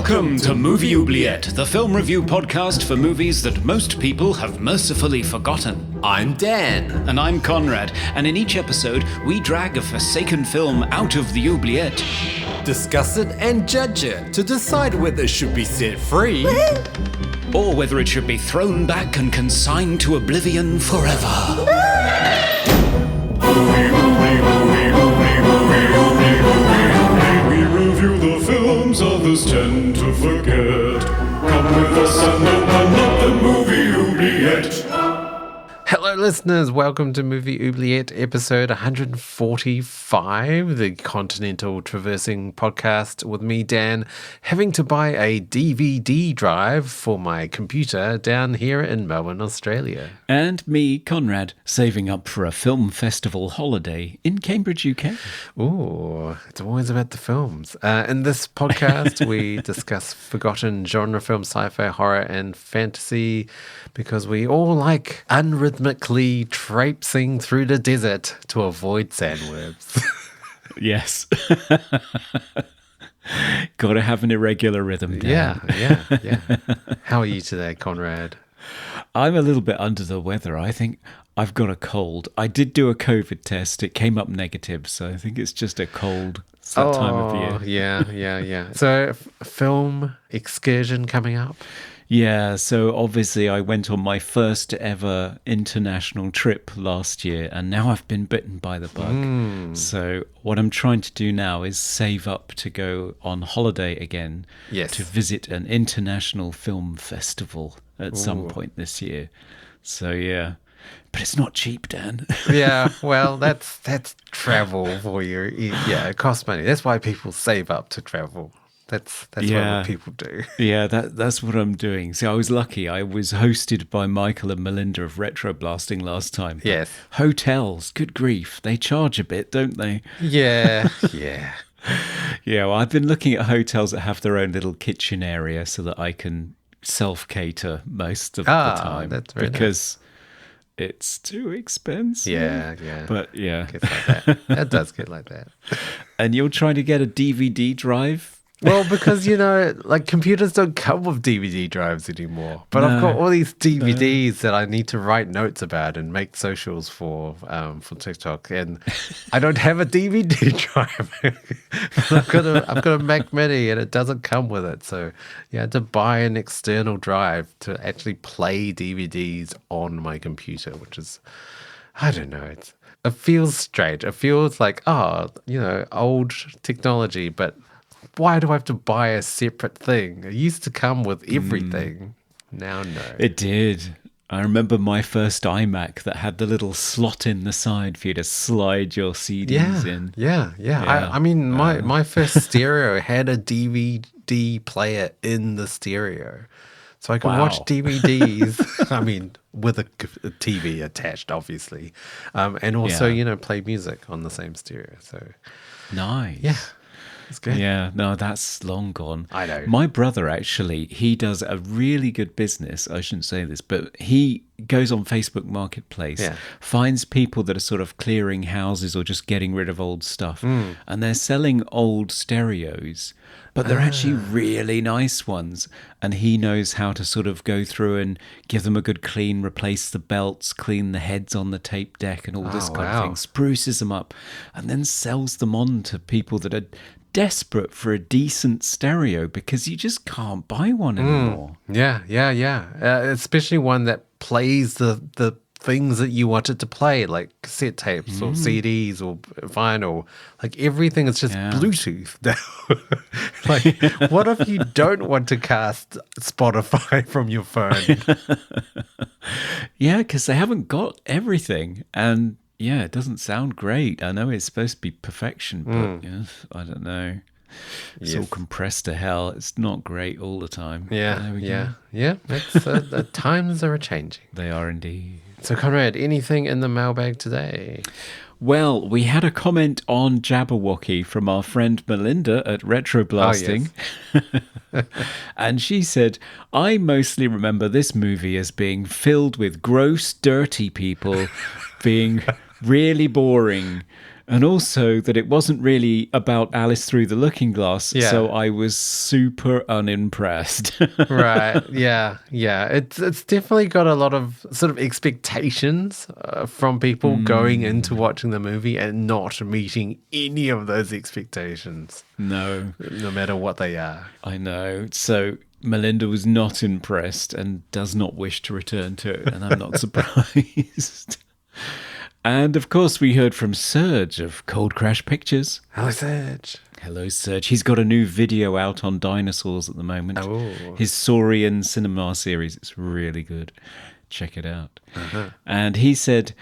Welcome to Movie Oubliette, the film review podcast for movies that most people have mercifully forgotten. I'm Dan. And I'm Conrad, and in each episode, we drag a forsaken film out of the oubliette, Discuss it and judge it to decide whether it should be set free or whether it should be thrown back and consigned to oblivion forever. We review the films others tend to forget. Come with us and open up the movie oubliette. Hello listeners, welcome to Movie Oubliette episode 145, the Continental Traversing podcast with me, Dan, having to buy a DVD drive for my computer down here in Melbourne, Australia. And me, Conrad, saving up for a film festival holiday in Cambridge, UK. Ooh, it's always about the films. In this podcast, we discuss forgotten genre films, sci-fi, horror, and fantasy, because we all like unrhythmically traipsing through the desert to avoid sandworms. Yes. Gotta have an irregular rhythm, Dan. Yeah. How are you today, Conrad? I'm a little bit under the weather. I think I've got a cold. I did do a COVID test. It came up negative, so I think it's just a cold. It's that time of year. Yeah. So, film excursion coming up? Yeah, so obviously I went on my first ever international trip last year, and now I've been bitten by the bug. So what I'm trying to do now is save up to go on holiday again to visit an international film festival at some point this year. So yeah, but it's not cheap, Dan. Yeah, well, that's travel for you. Yeah, it costs money. That's why people save up to travel. That's what people do. Yeah, that's what I'm doing. So I was lucky. I was hosted by Michael and Melinda of Retro Blasting last time. Yes. Hotels, good grief. They charge a bit, don't they? Yeah. Yeah, well, I've been looking at hotels that have their own little kitchen area so that I can self-cater most of the time. That's very because it's too expensive. Yeah. But yeah. Gets like that. It does get like that. And you're trying to get a DVD drive? Well, because, like computers don't come with DVD drives anymore. But I've got all these DVDs that I need to write notes about and make socials for TikTok. And I don't have a DVD drive. I've got a Mac Mini and it doesn't come with it. So I had to buy an external drive to actually play DVDs on my computer, which is, I don't know, it feels strange. It feels like, old technology, but why do I have to buy a separate thing? It used to come with everything. Now, no. It did. I remember my first iMac that had the little slot in the side for you to slide your CDs in. Yeah. I mean, my first stereo had a DVD player in the stereo. So I could watch DVDs, I mean, with a TV attached, obviously. And also, play music on the same stereo. So nice. Yeah. It's good. Yeah, no, that's long gone. I know. My brother, actually, he does a really good business. I shouldn't say this, but he goes on Facebook Marketplace, finds people that are sort of clearing houses or just getting rid of old stuff, and they're selling old stereos, but they're actually really nice ones. And he knows how to sort of go through and give them a good clean, replace the belts, clean the heads on the tape deck and all this kind of thing, spruces them up, and then sells them on to people that are desperate for a decent stereo because you just can't buy one anymore. Yeah. Especially one that plays the things that you want it to play, like cassette tapes or CDs or vinyl. Like everything is just Bluetooth now. Like, what if you don't want to cast Spotify from your phone? Yeah, because they haven't got everything. And yeah, it doesn't sound great. I know it's supposed to be perfection, but I don't know. It's all compressed to hell. It's not great all the time. Yeah. It's, the times are changing. They are indeed. So, Conrad, anything in the mailbag today? Well, we had a comment on Jabberwocky from our friend Melinda at Retro Blasting. Oh, yes. And she said, I mostly remember this movie as being filled with gross, dirty people being really boring. And also that it wasn't really about Alice Through the Looking Glass, Yeah. so I was super unimpressed. Right. Yeah. Yeah. It's definitely got a lot of sort of expectations from people going into watching the movie and not meeting any of those expectations. No. No matter what they are. I know. So Melinda was not impressed and does not wish to return to it, and I'm not surprised. And of course, we heard from Serge of Cold Crash Pictures. Hello, Serge. Hello, Serge. He's got a new video out on dinosaurs at the moment. Oh. His Saurian cinema series. It's really good. Check it out. And he said,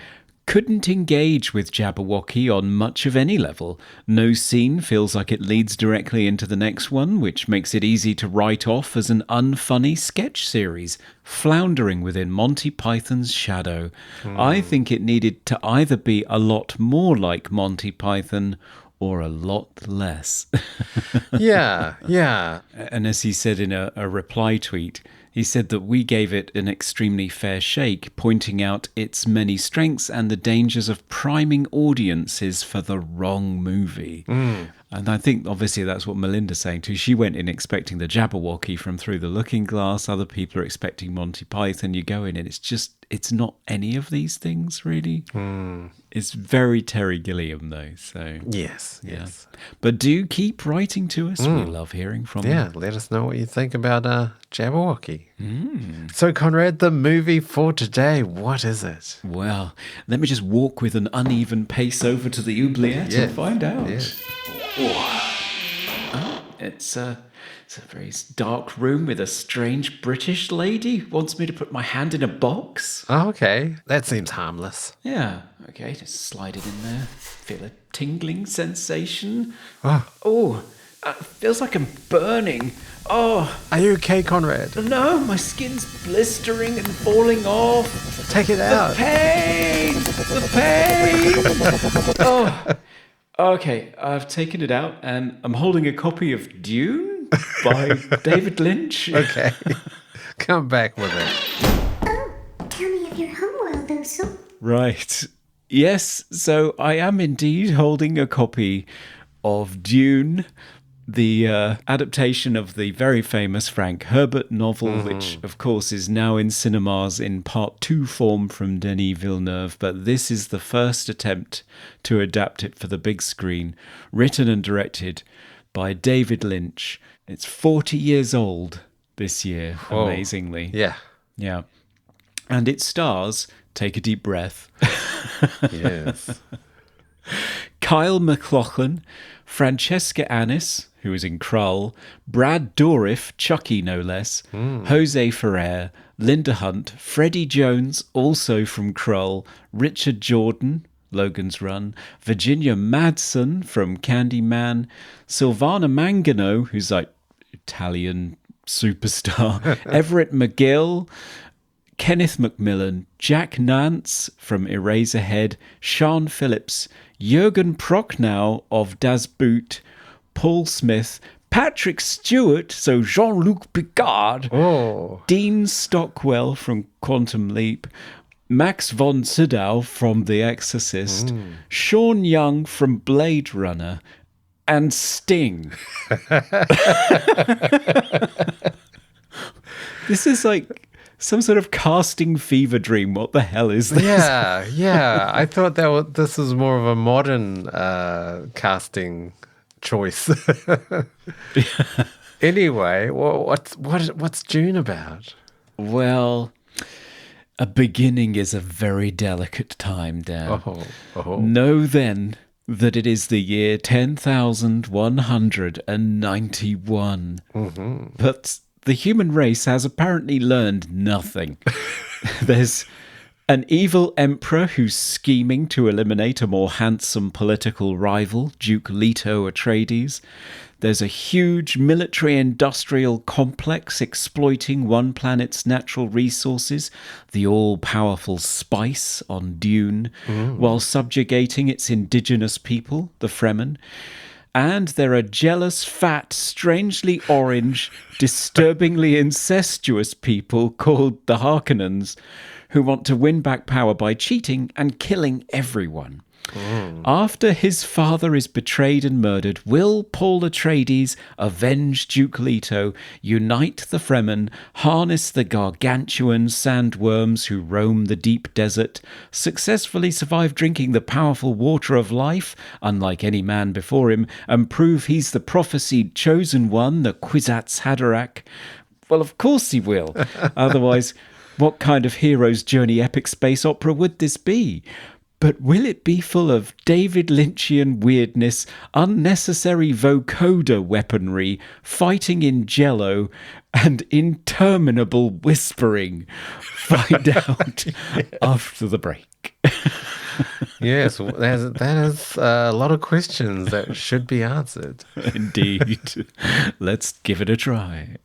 couldn't engage with Jabberwocky on much of any level. No scene feels like it leads directly into the next one, which makes it easy to write off as an unfunny sketch series, floundering within Monty Python's shadow. I think it needed to either be a lot more like Monty Python or a lot less. Yeah. And as he said in a reply tweet, he said that we gave it an extremely fair shake, pointing out its many strengths and the dangers of priming audiences for the wrong movie. And I think, obviously, that's what Melinda's saying too. She went in expecting the Jabberwocky from Through the Looking Glass. Other people are expecting Monty Python. You go in and it's not any of these things, really. It's very Terry Gilliam, though. So Yes. But do keep writing to us. We love hearing from you. Yeah, let us know what you think about Jabberwocky. So, Conrad, the movie for today, what is it? Well, let me just walk with an uneven pace over to the Oubliette and find out. It's a very dark room with a strange British lady. Wants me to put my hand in a box. Oh, okay. That seems harmless. Yeah, okay, just slide it in there. Feel a tingling sensation. Feels like I'm burning. Oh, Are you okay, Conrad? no, my skin's blistering and falling off. Take it out. The pain! Oh, okay, I've taken it out and I'm holding a copy of Dune by David Lynch. Okay. Come back with it. Oh, tell me if you're home well, Lucy. Right. Yes, so I am indeed holding a copy of Dune, the adaptation of the very famous Frank Herbert novel, which, of course, is now in cinemas in Part 2 form from Denis Villeneuve, but this is the first attempt to adapt it for the big screen, written and directed by David Lynch. It's 40 years old this year, amazingly. Yeah. Yeah. And it stars, take a deep breath, Yes. Kyle MacLachlan, Francesca Annis, who is in Krull, Brad Dourif, Chucky no less, Jose Ferrer, Linda Hunt, Freddie Jones, also from Krull, Richard Jordan, Logan's Run, Virginia Madsen from Candyman, Silvana Mangano, who's like Italian superstar, Everett McGill, Kenneth Macmillan, Jack Nance from Eraserhead, Sean Phillips, Jürgen Prochnow of Das Boot, Paul Smith, Patrick Stewart, so Jean-Luc Picard, Dean Stockwell from Quantum Leap, Max von Sydow from The Exorcist, Sean Young from Blade Runner, and Sting. This is like some sort of casting fever dream. What the hell is this? Yeah. I thought this was more of a modern casting choice. Anyway, what's Dune about? Well, a beginning is a very delicate time, Dan. Know then that it is the year 10,191. But the human race has apparently learned nothing. There's an evil emperor who's scheming to eliminate a more handsome political rival, Duke Leto Atreides. There's a huge military-industrial complex exploiting one planet's natural resources, the all-powerful spice on Dune, while subjugating its indigenous people, the Fremen. And there are jealous, fat, strangely orange, disturbingly incestuous people called the Harkonnens, who want to win back power by cheating and killing everyone. After his father is betrayed and murdered, will Paul Atreides avenge Duke Leto, unite the Fremen, harness the gargantuan sandworms who roam the deep desert, successfully survive drinking the powerful water of life, unlike any man before him, and prove he's the prophesied chosen one, the Kwisatz Haderach? Well, of course he will. Otherwise, what kind of hero's journey epic space opera would this be? But will it be full of David Lynchian weirdness, unnecessary vocoder weaponry, fighting in jello, and interminable whispering? Find out after the break. Yes, that is a lot of questions that should be answered. Indeed. Let's give it a try.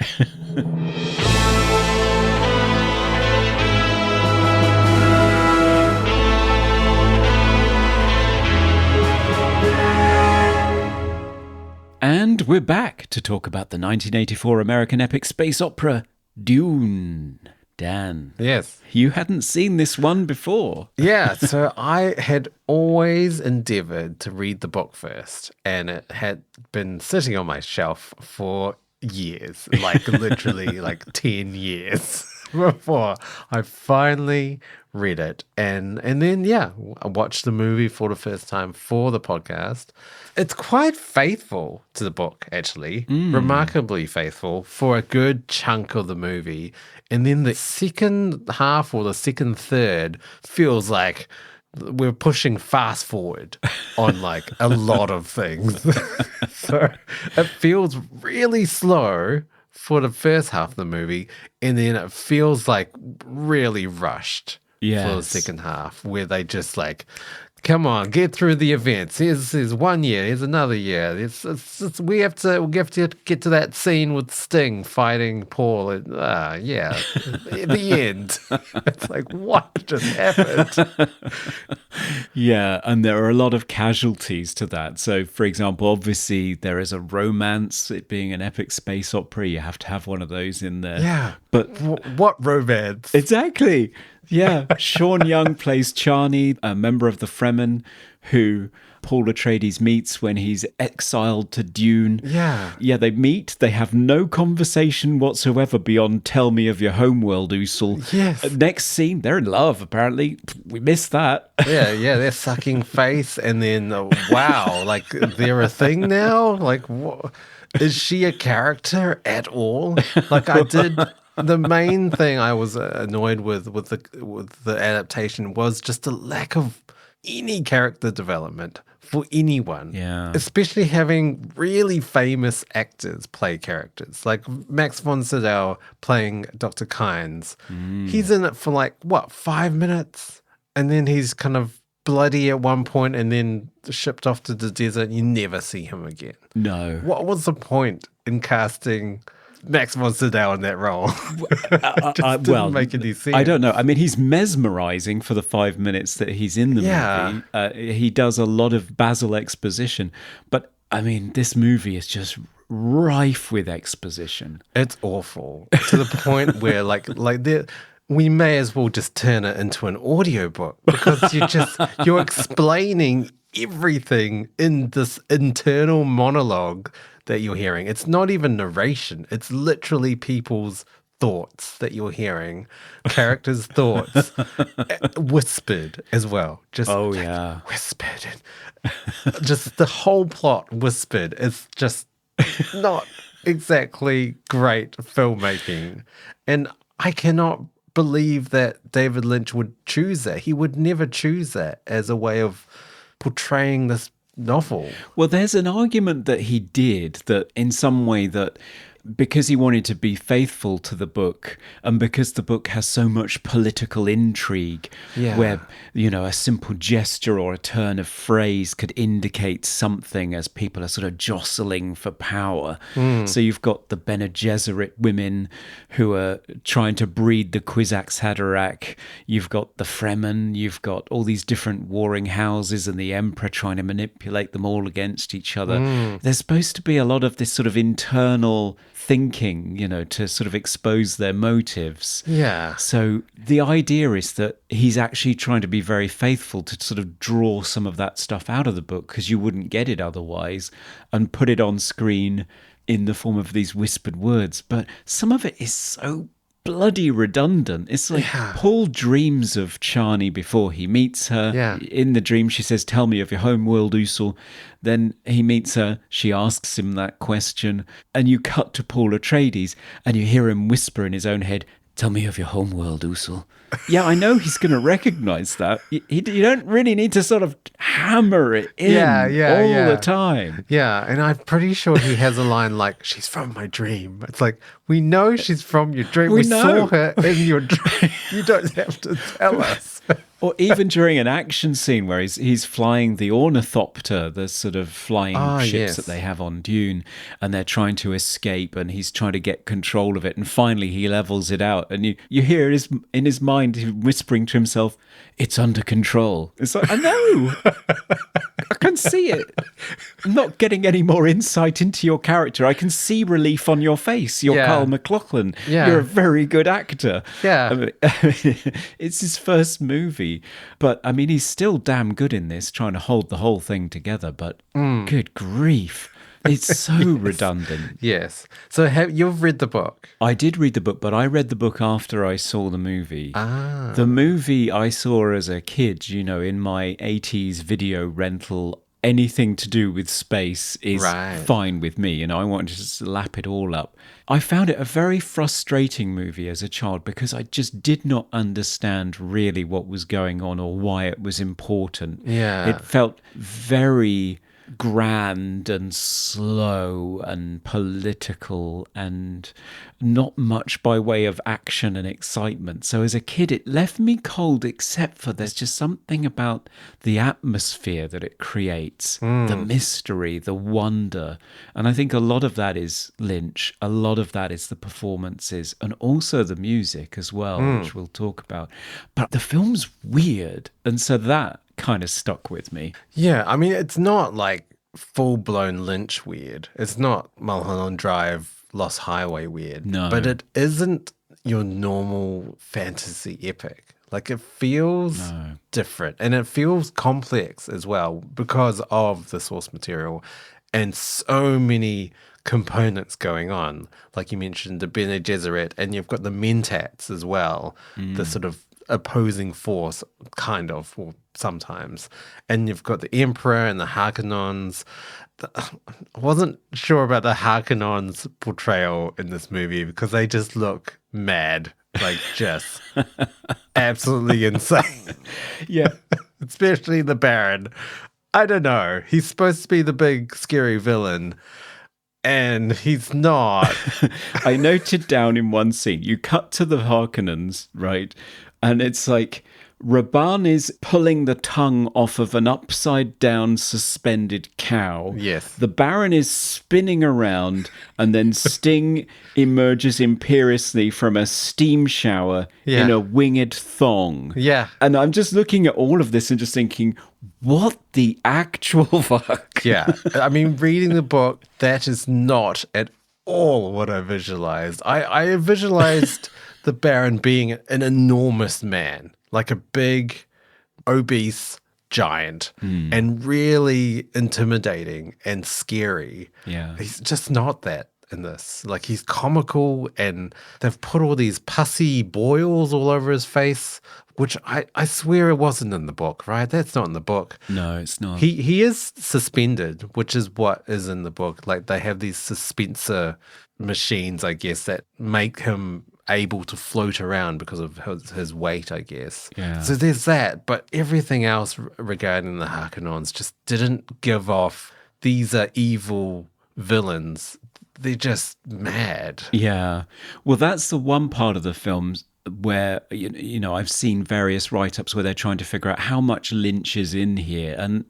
And we're back to talk about the 1984 American epic space opera, Dune. Dan. Yes. You hadn't seen this one before. Yeah, so I had always endeavored to read the book first, and it had been sitting on my shelf for years, like literally like 10 years before I finally read it. And then, yeah, I watched the movie for the first time for the podcast. It's quite faithful to the book, actually. Remarkably faithful for a good chunk of the movie. And then the second half or the second third feels like we're pushing fast forward on like a lot of things. So it feels really slow for the first half of the movie. And then it feels like really rushed for the second half, where they just like, come on, get through the events. Here's 1 year. Here's another year. We have to get to that scene with Sting fighting Paul. And, the end. It's like, what just happened? Yeah, and there are a lot of casualties to that. So, for example, obviously there is a romance. It being an epic space opera, you have to have one of those in there. Yeah, but what romance? Exactly. Yeah, Sean Young plays Chani, a member of the Fremen who Paul Atreides meets when he's exiled to Dune. Yeah. Yeah, they meet. They have no conversation whatsoever beyond "tell me of your homeworld, Usul." Yes. Next scene, they're in love, apparently. We missed that. Yeah, they're sucking face, and then, wow, like, they're a thing now? Like, what? Is she a character at all? Like, I did... The main thing I was annoyed with the adaptation was just the lack of any character development for anyone. Yeah. Especially having really famous actors play characters. Like Max von Sydow playing Dr. Kynes. He's in it for like, 5 minutes? And then he's kind of bloody at one point and then shipped off to the desert. You never see him again. No. What was the point in casting Max von Sydow in that role? Didn't make any sense. I don't know. I mean, he's mesmerizing for the 5 minutes that he's in the movie. He does a lot of Basil exposition. But, I mean, this movie is just rife with exposition. It's awful. To the point where, we may as well just turn it into an audiobook, because you're explaining everything in this internal monologue that you're hearing. It's not even narration. It's literally people's thoughts that you're hearing. Characters' thoughts. Whispered as well. Just whispered. Just the whole plot whispered. It's just not exactly great filmmaking. And I cannot believe that David Lynch would choose that. He would never choose that as a way of portraying this novel. Well, there's an argument that he did, that in some way that because he wanted to be faithful to the book, and because the book has so much political intrigue, where, a simple gesture or a turn of phrase could indicate something as people are sort of jostling for power. So you've got the Bene Gesserit women who are trying to breed the Kwisatz Haderach. You've got the Fremen. You've got all these different warring houses and the Emperor trying to manipulate them all against each other. There's supposed to be a lot of this sort of internal thinking, to sort of expose their motives. Yeah. So the idea is that he's actually trying to be very faithful to sort of draw some of that stuff out of the book, because you wouldn't get it otherwise, and put it on screen in the form of these whispered words. But some of it is so bloody redundant. It's like Paul dreams of Chani before he meets her. Yeah. In the dream, she says, "Tell me of your home world, Usul." Then he meets her. She asks him that question. And you cut to Paul Atreides and you hear him whisper in his own head, "Tell me of your home world, Usul." Yeah, I know he's going to recognize that. You don't really need to sort of hammer it in all the time. Yeah, and I'm pretty sure he has a line like, "She's from my dream." It's like, we know she's from your dream. We saw her in your dream. You don't have to tell us. Or even during an action scene where he's flying the ornithopter, the sort of flying ships that they have on Dune, and they're trying to escape, and he's trying to get control of it, and finally he levels it out, and you hear in his mind him whispering to himself, "It's under control." It's like, I know, I can see it. I'm not getting any more insight into your character. I can see relief on your face. You're Carl McLachlan. Yeah. You're a very good actor. Yeah. I mean, it's his first movie, but I mean, he's still damn good in this, trying to hold the whole thing together. But good grief, it's so redundant. Yes. So you've read the book? I did read the book, but I read the book after I saw the movie. Ah. The movie I saw as a kid, in my 80s video rental. Anything to do with space is fine with me. I wanted to just lap it all up. I found it a very frustrating movie as a child because I just did not understand really what was going on or why it was important. Yeah. It felt very grand and slow and political and not much by way of action and excitement. So as a kid, it left me cold, except for there's just something about the atmosphere that it creates, the mystery, the wonder. And I think a lot of that is Lynch, a lot of that is the performances, and also the music as well, which we'll talk about. But the film's weird, and so that kind of stuck with me. Yeah, I mean, it's not like full-blown Lynch weird. It's not Mulholland Drive, Lost Highway weird. No. But it isn't your normal fantasy epic. Like, it feels different, and it feels complex as well because of the source material and so many components going on. Like you mentioned, the Bene Gesserit, and you've got the Mentats as well, the sort of opposing force, kind of, or sometimes. And you've got the Emperor and the Harkonnens. I wasn't sure about the Harkonnens' portrayal in this movie because they just look mad, like just absolutely insane. Yeah. Especially the Baron. I don't know. He's supposed to be the big scary villain, and he's not. I noted down in one scene, you cut to the Harkonnens, right? And it's like Raban is pulling the tongue off of an upside down suspended cow. Yes. The Baron is spinning around, and then Sting emerges imperiously from a steam shower in a winged thong. Yeah. And I'm just looking at all of this and just thinking, what the actual fuck? Yeah. I mean, reading the book, that is not at all what I visualized. I visualized the Baron being an enormous man, like a big, obese giant, and really intimidating and scary. Yeah. He's just not that in this. Like, he's comical, and they've put all these pussy boils all over his face, which I swear it wasn't in the book, right? That's not in the book. No, it's not. He is suspended, which is what is in the book. Like, they have these suspensor machines, I guess, that make him able to float around because of his weight, I guess. Yeah. So there's that, but everything else regarding the Harkonnens just didn't give off, these are evil villains. They're just mad. Yeah. Well, that's the one part of the film where, I've seen various write-ups where they're trying to figure out how much Lynch is in here. And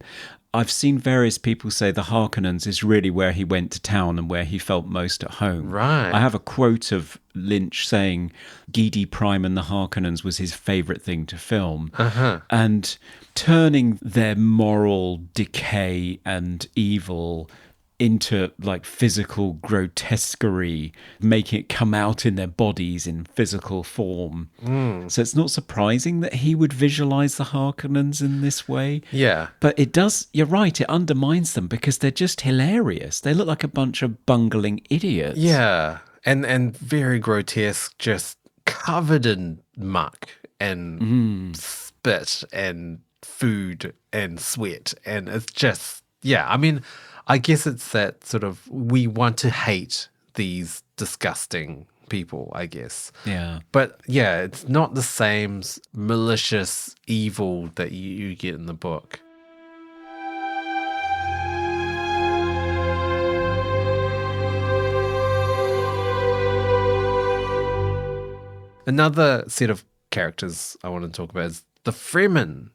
I've seen various people say the Harkonnens is really where he went to town and where he felt most at home. Right. I have a quote of Lynch saying Gidi Prime and the Harkonnens was his favourite thing to film. And turning their moral decay and evil into like physical grotesquerie, making it come out in their bodies in physical form. So it's not surprising that he would visualize the Harkonnens in this way. Yeah. But it does, you're right, it undermines them because they're just hilarious. They look like a bunch of bungling idiots. Yeah. And very grotesque, just covered in muck and spit and food and sweat. And it's just, yeah, I mean, I guess it's that sort of, we want to hate these disgusting people, I guess. Yeah. But yeah, it's not the same malicious evil that you get in the book. Another set of characters I want to talk about is the Fremen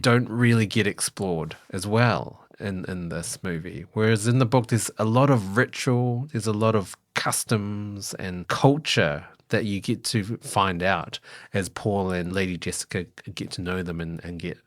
don't really get explored as well in this movie. Whereas in the book, there's a lot of ritual, there's a lot of customs and culture that you get to find out as Paul and Lady Jessica get to know them and get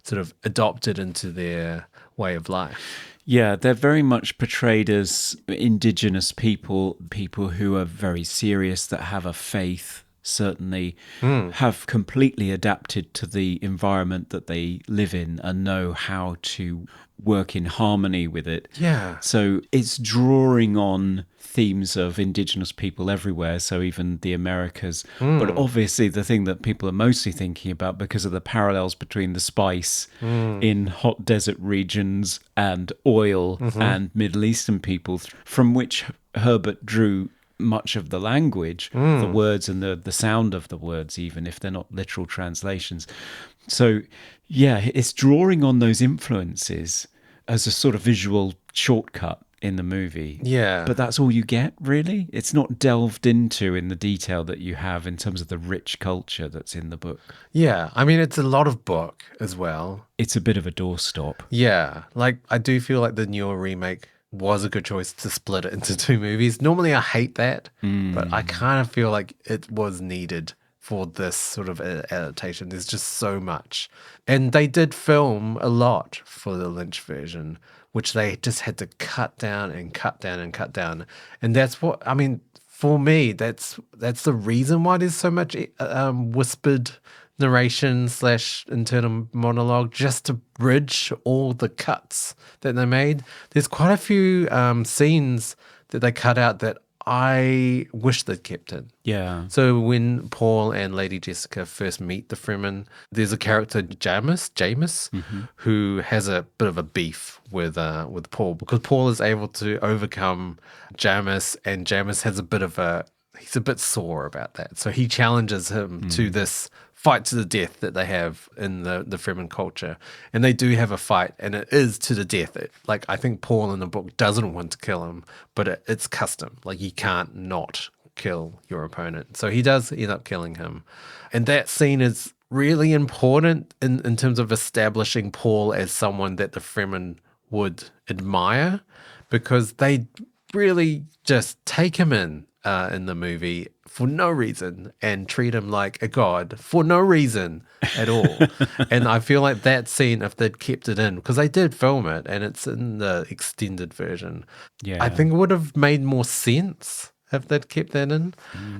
sort of adopted into their way of life. Yeah, they're very much portrayed as indigenous people who are very serious, that have a faith, certainly have completely adapted to the environment that they live in and know how to work in harmony with it. Yeah. So it's drawing on themes of indigenous people everywhere, so even the Americas. But obviously the thing that people are mostly thinking about, because of the parallels between the spice in hot desert regions and oil and Middle Eastern people, from which Herbert drew much of the language, the words and the sound of the words, even if they're not literal translations. So yeah, it's drawing on those influences as a sort of visual shortcut in the movie. Yeah. But that's all you get, really. It's not delved into in the detail that you have in terms of the rich culture that's in the book. Yeah. I mean, it's a lot of book as well. It's a bit of a doorstop. Yeah. Like, I do feel like the newer remake was a good choice to split it into two movies. Normally I hate that, but I kind of feel like it was needed for this sort of adaptation. There's just so much. And they did film a lot for the Lynch version, which they just had to cut down and cut down and cut down. And that's what, I mean, for me, that's the reason why there's so much whispered narration / internal monologue, just to bridge all the cuts that they made. There's quite a few scenes that they cut out that I wish they'd kept in. Yeah. So when Paul and Lady Jessica first meet the Fremen, there's a character, Jamis, who has a bit of a beef with Paul, because Paul is able to overcome Jamis, and Jamis has he's a bit sore about that. So he challenges him to this fight to the death that they have in the Fremen culture. And they do have a fight, and it is to the death. Like, I think Paul in the book doesn't want to kill him, but it's custom. Like, you can't not kill your opponent. So he does end up killing him. And that scene is really important in terms of establishing Paul as someone that the Fremen would admire, because they really just take him in the movie for no reason and treat him like a god for no reason at all. And I feel like that scene, if they'd kept it in, because they did film it and it's in the extended version, I think it would have made more sense if they'd kept that in.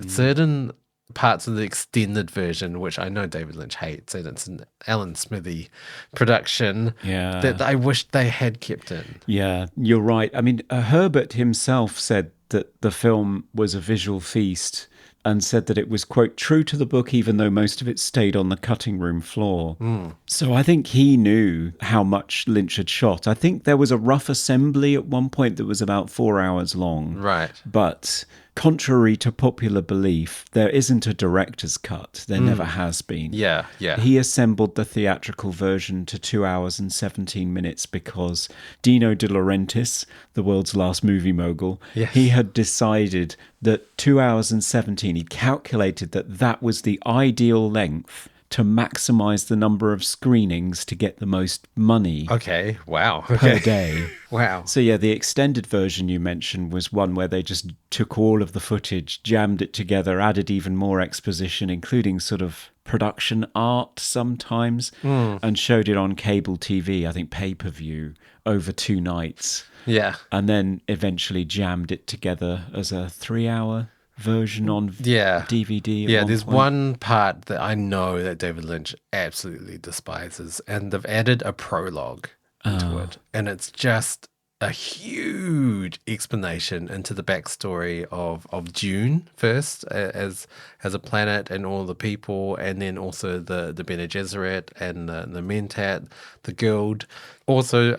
Certain parts of the extended version, which I know David Lynch hates, and it's an Alan Smithy production, that I wish they had kept in. Yeah, you're right. I mean, Herbert himself said that the film was a visual feast, and said that it was, quote, true to the book, even though most of it stayed on the cutting room floor. So I think he knew how much Lynch had shot. I think there was a rough assembly at one point that was about 4 hours long. Right. But contrary to popular belief, there isn't a director's cut. There never has been. Yeah, yeah. He assembled the theatrical version to 2 hours and 17 minutes because Dino De Laurentiis, the world's last movie mogul, he had decided that 2 hours and 17, he calculated that that was the ideal length to maximize the number of screenings to get the most money. Okay, wow. Per day. Wow. So yeah, the extended version you mentioned was one where they just took all of the footage, jammed it together, added even more exposition, including sort of production art sometimes, and showed it on cable TV, I think pay-per-view, over 2 nights. Yeah. And then eventually jammed it together as a 3-hour version on DVD. Yeah, there's one part that I know that David Lynch absolutely despises, and they've added a prologue into it. And it's just a huge explanation into the backstory of Dune first as a planet and all the people, and then also the Bene Gesserit and the Mentat, the Guild. Also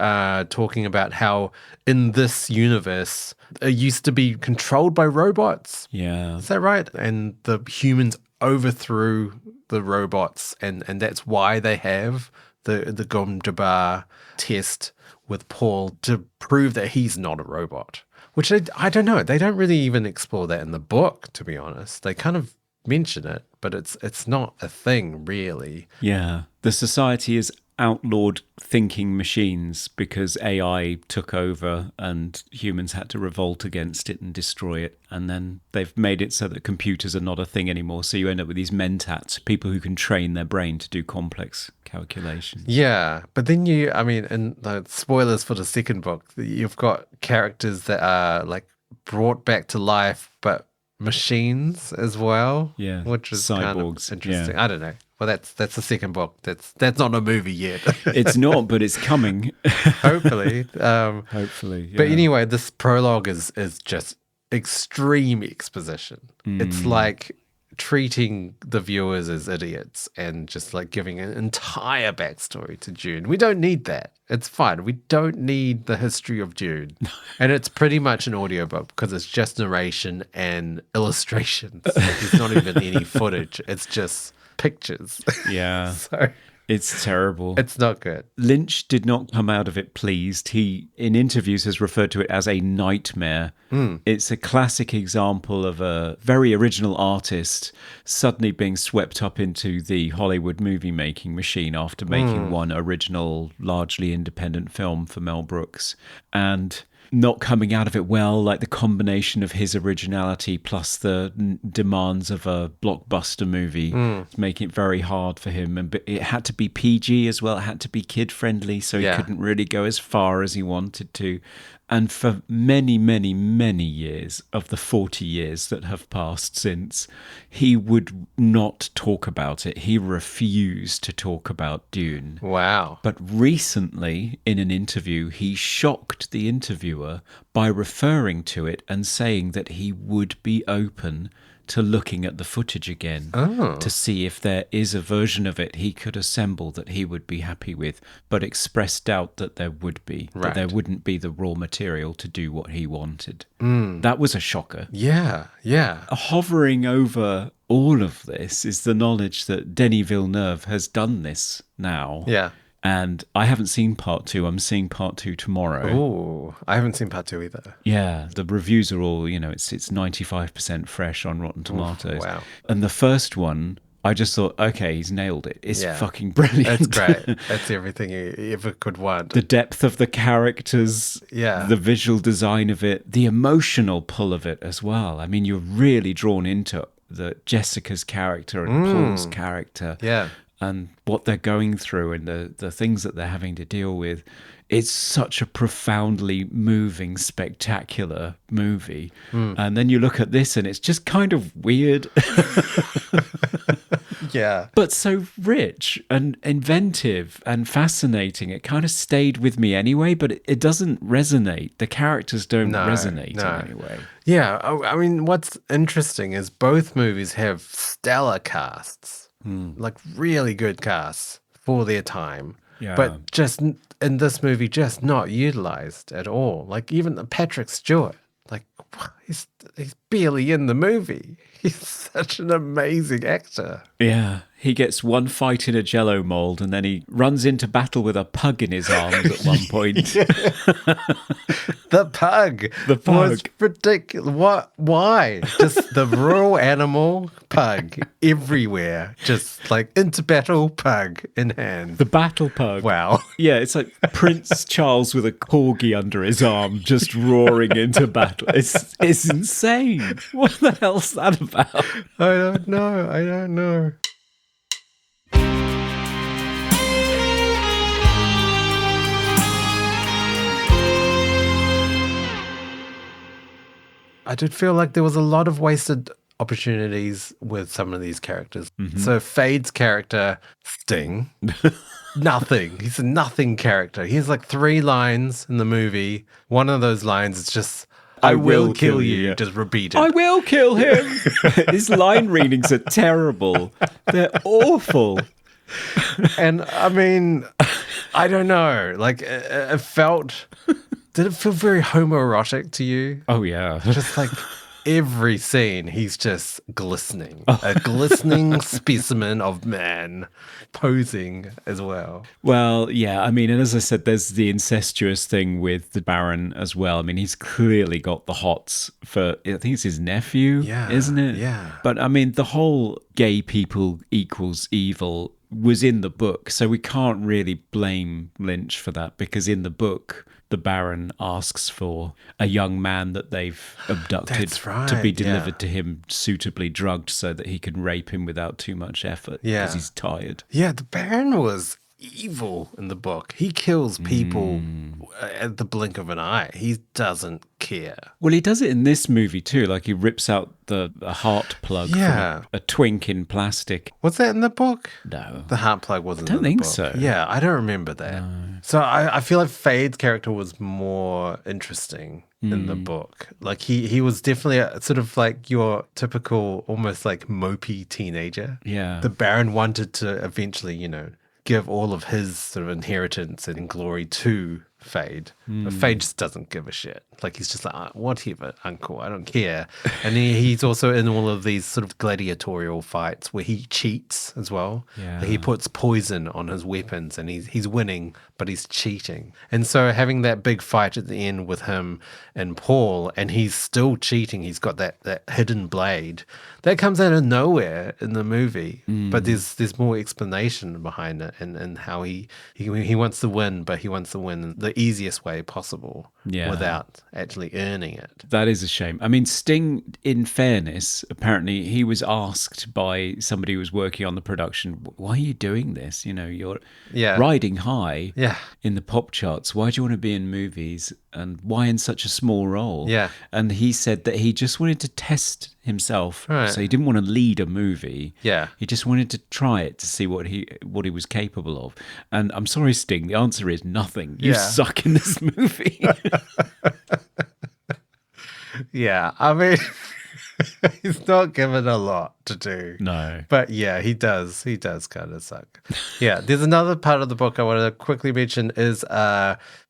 talking about how in this universe it used to be controlled by robots. Yeah. Is that right? And the humans overthrew the robots, and that's why they have the Gom Jabbar test with Paul to prove that he's not a robot, which I don't know. They don't really even explore that in the book, to be honest. They kind of mention it, but it's not a thing, really. Yeah. The society is outlawed thinking machines because AI took over and humans had to revolt against it and destroy it. And then they've made it so that computers are not a thing anymore. So you end up with these mentats, people who can train their brain to do complex calculations. Yeah, but then and the spoilers for the second book, you've got characters that are like brought back to life, but machines as well. Yeah, which is cyborgs. Kind of interesting. Yeah. I don't know. Well, that's the second book. That's not a movie yet. It's not, but it's coming. Hopefully. Hopefully. Yeah. But anyway, this prologue is just extreme exposition. It's like treating the viewers as idiots and just like giving an entire backstory to Dune. We don't need that. It's fine. We don't need the history of Dune. And it's pretty much an audiobook because it's just narration and illustrations. There's not even any footage. It's just pictures. Yeah. So it's terrible. it's not good. Lynch did not come out of it pleased. He, in interviews, has referred to it as a nightmare. It's a classic example of a very original artist suddenly being swept up into the Hollywood movie-making machine after making one original, largely independent film for Mel Brooks. And not coming out of it well, like the combination of his originality plus the demands of a blockbuster movie, making it very hard for him. And it had to be PG as well. It had to be kid-friendly, so he couldn't really go as far as he wanted to. And for many, many, many years of the 40 years that have passed since, he would not talk about it. He refused to talk about Dune. Wow. But recently, in an interview, he shocked the interviewer by referring to it and saying that he would be open to looking at the footage again to see if there is a version of it he could assemble that he would be happy with, but expressed doubt that there would be, that there wouldn't be the raw material to do what he wanted. That was a shocker. Yeah, yeah. Hovering over all of this is the knowledge that Denis Villeneuve has done this now. Yeah. And I haven't seen part 2. I'm seeing part 2 tomorrow. Oh, I haven't seen part 2 either. Yeah, the reviews are all, it's 95% fresh on Rotten Tomatoes. Wow. And the first one, I just thought, okay, he's nailed it. It's fucking brilliant. It's great. That's everything you ever could want. The depth of the characters, the visual design of it, the emotional pull of it as well. I mean, you're really drawn into Jessica's character and Paul's character. Yeah. And what they're going through and the things that they're having to deal with. It's such a profoundly moving, spectacular movie. And then you look at this and it's just kind of weird. Yeah. But so rich and inventive and fascinating. It kind of stayed with me anyway, but it doesn't resonate. The characters don't resonate in any way. Yeah. I mean, what's interesting is both movies have stellar casts. Like really good casts for their time, but just in this movie, just not utilized at all. Like even Patrick Stewart, like he's barely in the movie. He's such an amazing actor. Yeah, he gets one fight in a Jell-O mold, and then he runs into battle with a pug in his arms at one point. The pug was ridiculous. What? Why? Just the raw animal pug everywhere. Just like into battle, pug in hand. The battle pug. Wow. Yeah, it's like Prince Charles with a corgi under his arm, just roaring into battle. It's insane. What the hell's that about? I don't know. I did feel like there was a lot of wasted opportunities with some of these characters. So Fade's character, Sting, nothing. He's a nothing character. He has like 3 lines in the movie. One of those lines is just, I will kill you. Yeah. Just repeat it. I will kill him. His line readings are terrible. They're awful. And I mean, I don't know. Like, it felt... Did it feel very homoerotic to you? Oh, yeah. Just like every scene, he's just glistening. A glistening specimen of man posing as well. Well, yeah, I mean, and as I said, there's the incestuous thing with the Baron as well. I mean, he's clearly got the hots for, I think it's his nephew, isn't it? Yeah. But I mean, the whole gay people equals evil was in the book, so we can't really blame Lynch for that, because in the book, the Baron asks for a young man that they've abducted to be delivered to him suitably drugged so that he can rape him without too much effort because he's tired. Yeah, the Baron was evil in the book. He kills people at the blink of an eye. He doesn't care. Well, he does it in this movie too. Like, he rips out the heart plug from a twink in plastic. Was that in the book? No. The heart plug wasn't in the book. I don't think so. Yeah, I don't remember that. No. So I feel like Fade's character was more interesting in the book. Like, he was definitely a, sort of like your typical, almost like mopey teenager. Yeah. The Baron wanted to eventually, give all of his sort of inheritance and glory to Fade. But Fade just doesn't give a shit. Like, he's just like, whatever, uncle, I don't care. And he's also in all of these sort of gladiatorial fights where he cheats as well. Yeah. Like, he puts poison on his weapons and he's winning, but he's cheating. And so having that big fight at the end with him and Paul, and he's still cheating, he's got that hidden blade, that comes out of nowhere in the movie. But there's more explanation behind it and how he wants to win, but he wants to win the easiest way possible without actually earning it. That is a shame. I mean, Sting, in fairness, apparently he was asked by somebody who was working on the production, why are you doing this? You're riding high in the pop charts. Why do you want to be in movies? And why in such a small role? Yeah. And he said that he just wanted to test himself. Right. So he didn't want to lead a movie. Yeah. He just wanted to try it to see what he was capable of. And I'm sorry, Sting, the answer is nothing. You suck in this movie. Yeah. I mean, he's not given a lot to do. No. But yeah, he does. He does kind of suck. Yeah. There's another part of the book I want to quickly mention is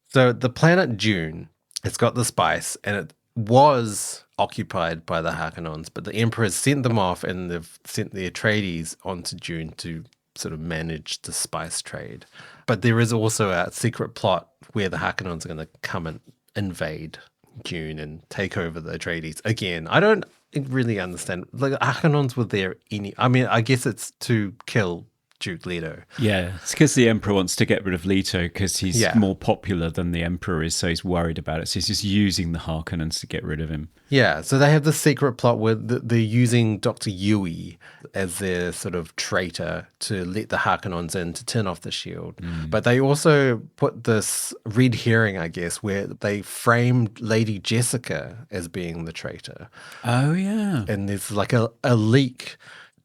so the planet Dune, it's got the spice, and it was occupied by the Harkonnens, but the Emperor's sent them off, and they've sent the Atreides onto Dune to sort of manage the spice trade. But there is also a secret plot where the Harkonnens are going to come and invade Dune and take over the Atreides again. I don't really understand. Like, the Harkonnens were there I mean, I guess it's to kill Duke Leto. Yeah, it's because the Emperor wants to get rid of Leto because he's more popular than the Emperor is, so he's worried about it. So he's just using the Harkonnens to get rid of him. Yeah, so they have this secret plot where they're using Dr. Yui as their sort of traitor to let the Harkonnens in to turn off the shield. But they also put this red herring, I guess, where they framed Lady Jessica as being the traitor. Oh, yeah. And there's like a leak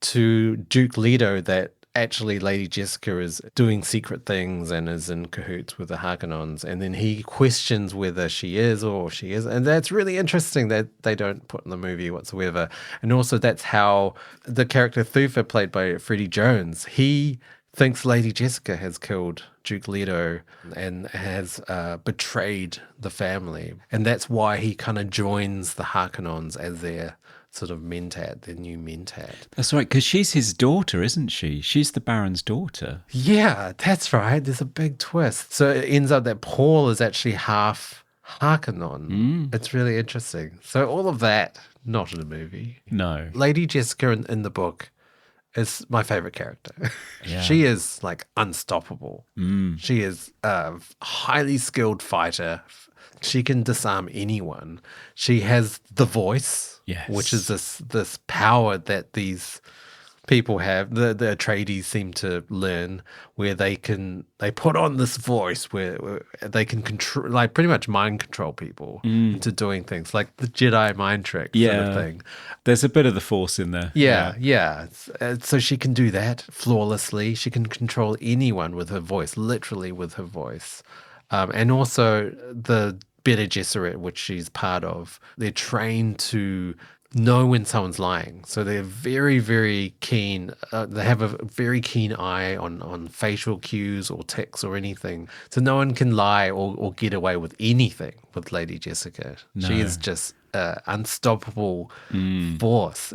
to Duke Leto that actually Lady Jessica is doing secret things and is in cahoots with the Harkonnens, and then he questions whether she is or she isn't. And that's really interesting that they don't put in the movie whatsoever. And also that's how the character Thufir, played by Freddie Jones, he thinks Lady Jessica has killed Duke Leto and has betrayed the family. And that's why he kind of joins the Harkonnens as their sort of mentat, their new mentat. That's right, because she's his daughter, isn't she? She's the Baron's daughter. Yeah, that's right. There's a big twist. So it ends up that Paul is actually half Harkonnen. It's really interesting. So all of that, not in a movie. No. Lady Jessica in the book is my favorite character. Yeah. She is like unstoppable. She is a highly skilled fighter. She can disarm anyone. She has the voice, which is this power that these people have, the Atreides seem to learn, where they put on this voice where they can control, like pretty much mind control people into doing things, like the Jedi mind trick sort of thing. There's a bit of the Force in there. Yeah. So she can do that flawlessly. She can control anyone with her voice, literally with her voice. And also the Bene Gesserit, which she's part of, they're trained to know when someone's lying. So they're very, very keen. They have a very keen eye on facial cues or tics or anything. So no one can lie or get away with anything with Lady Jessica. No. She is just unstoppable force.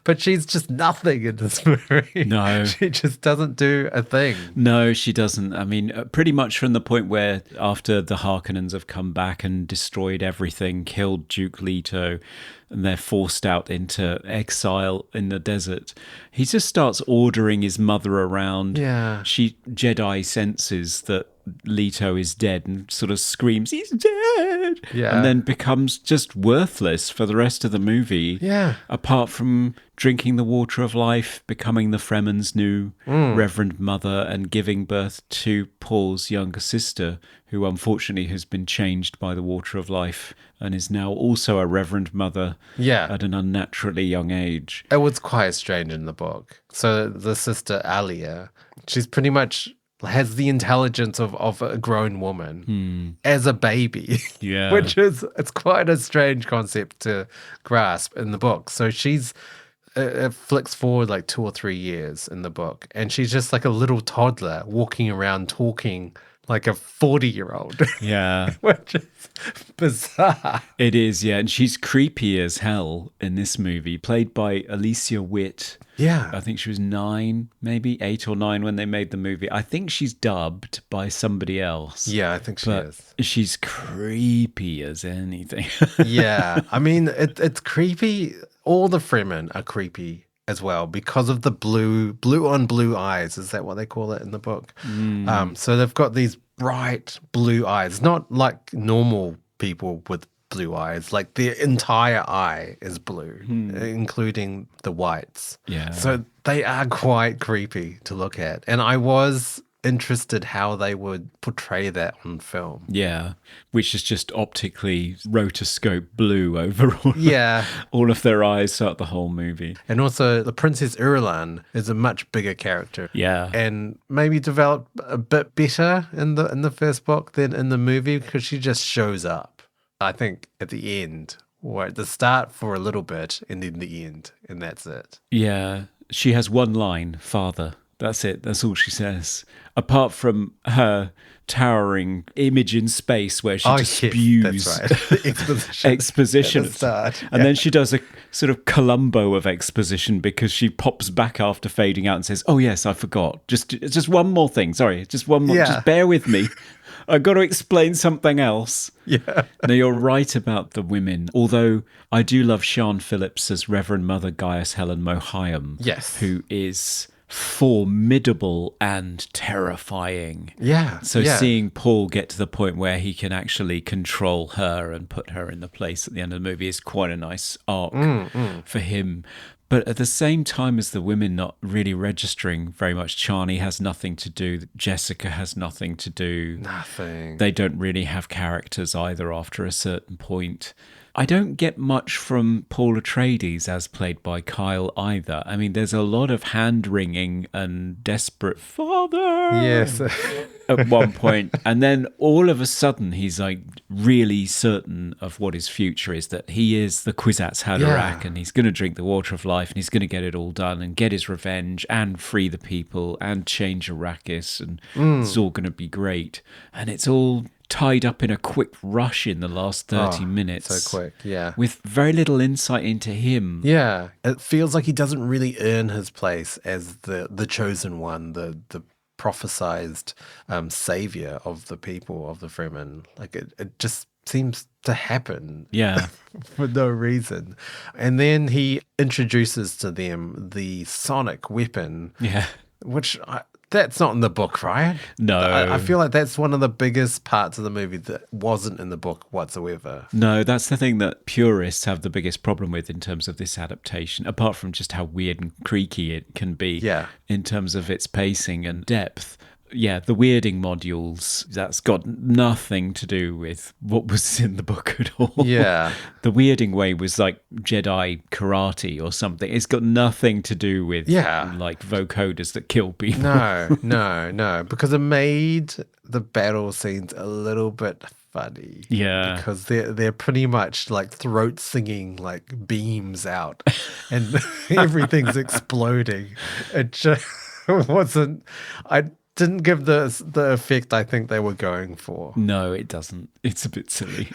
But she's just nothing in this movie. No. She just doesn't do a thing. No, she doesn't. I mean, pretty much from the point where after the Harkonnens have come back and destroyed everything, killed Duke Leto, and they're forced out into exile in the desert, he just starts ordering his mother around. Yeah. She Jedi senses that Leto is dead and sort of screams, "He's dead!" Yeah. And then becomes just worthless for the rest of the movie. Yeah. Apart from drinking the water of life, becoming the Fremen's new Reverend Mother, and giving birth to Paul's younger sister, who unfortunately has been changed by the water of life and is now also a Reverend Mother at an unnaturally young age. It was quite strange in the book. So the sister Alia, she's pretty much has the intelligence of a grown woman as a baby. Yeah. Which is, it's quite a strange concept to grasp in the book. So she's, it flicks forward like 2 or 3 years in the book, and she's just like a little toddler walking around talking like a 40-year-old. Yeah. Which is bizarre. It is, yeah. And she's creepy as hell in this movie, played by Alicia Witt. Yeah. I think she was 9, maybe 8 or 9 when they made the movie. I think she's dubbed by somebody else. Yeah, I think she is. She's creepy as anything. Yeah. I mean, it's creepy. All the Fremen are creepy as well because of the blue on blue eyes. Is that what they call it in the book? So they've got these bright blue eyes, not like normal people with blue eyes. Like their entire eye is blue, including the whites. Yeah. So they are quite creepy to look at. And I was interested how they would portray that on film. Yeah, which is just optically rotoscope blue over all of their eyes throughout the whole movie. And also the Princess Irulan is a much bigger character. Yeah. And maybe developed a bit better in the first book than in the movie, because she just shows up, I think, at the end, or at the start for a little bit and then the end, and that's it. Yeah. She has one line, "Father." That's it. That's all she says. Apart from her towering image in space where she just spews that's right. exposition. At the start. And then she does a sort of Columbo of exposition, because she pops back after fading out and says, "Oh yes, I forgot. Just one more thing. Sorry, just one more. Just bear with me. I've got to explain something else." Yeah. Now, you're right about the women, although I do love Sian Phillips as Reverend Mother Gaius Helen Mohiam. Yes. Who is formidable and terrifying. Yeah. So seeing Paul get to the point where he can actually control her and put her in the place at the end of the movie is quite a nice arc for him. But at the same time as the women not really registering very much, Chani has nothing to do, Jessica has nothing to do. Nothing. They don't really have characters either after a certain point. I don't get much from Paul Atreides as played by Kyle either. I mean, there's a lot of hand-wringing and desperate "Father" yes. at one point. And then all of a sudden, he's like really certain of what his future is, that he is the Kwisatz Haderach and he's going to drink the water of life and he's going to get it all done and get his revenge and free the people and change Arrakis, and it's all going to be great. And it's all tied up in a quick rush in the last 30 minutes. So quick, yeah. With very little insight into him. Yeah. It feels like he doesn't really earn his place as the chosen one, the prophesized savior of the people, of the Fremen. Like it just seems to happen. Yeah. For no reason. And then he introduces to them the sonic weapon. Yeah. Which That's not in the book, right? No. I feel like that's one of the biggest parts of the movie that wasn't in the book whatsoever. No, that's the thing that purists have the biggest problem with in terms of this adaptation, apart from just how weird and creaky it can be in terms of its pacing and depth. Yeah, the weirding modules, that's got nothing to do with what was in the book at all. Yeah. The weirding way was like Jedi karate or something. It's got nothing to do with like vocoders that kill people. No, because it made the battle scenes a little bit funny. Yeah. Because they're pretty much like throat singing like beams out and everything's exploding. It just wasn't... I didn't give the effect I think they were going for. No, it doesn't. It's a bit silly.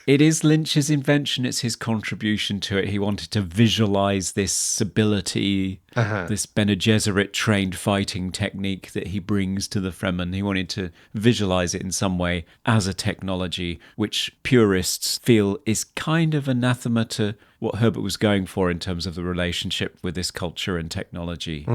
It is Lynch's invention. It's his contribution to it. He wanted to visualize this ability, this Bene Gesserit trained fighting technique that he brings to the Fremen. He wanted to visualize it in some way as a technology, which purists feel is kind of anathema to what Herbert was going for in terms of the relationship with this culture and technology.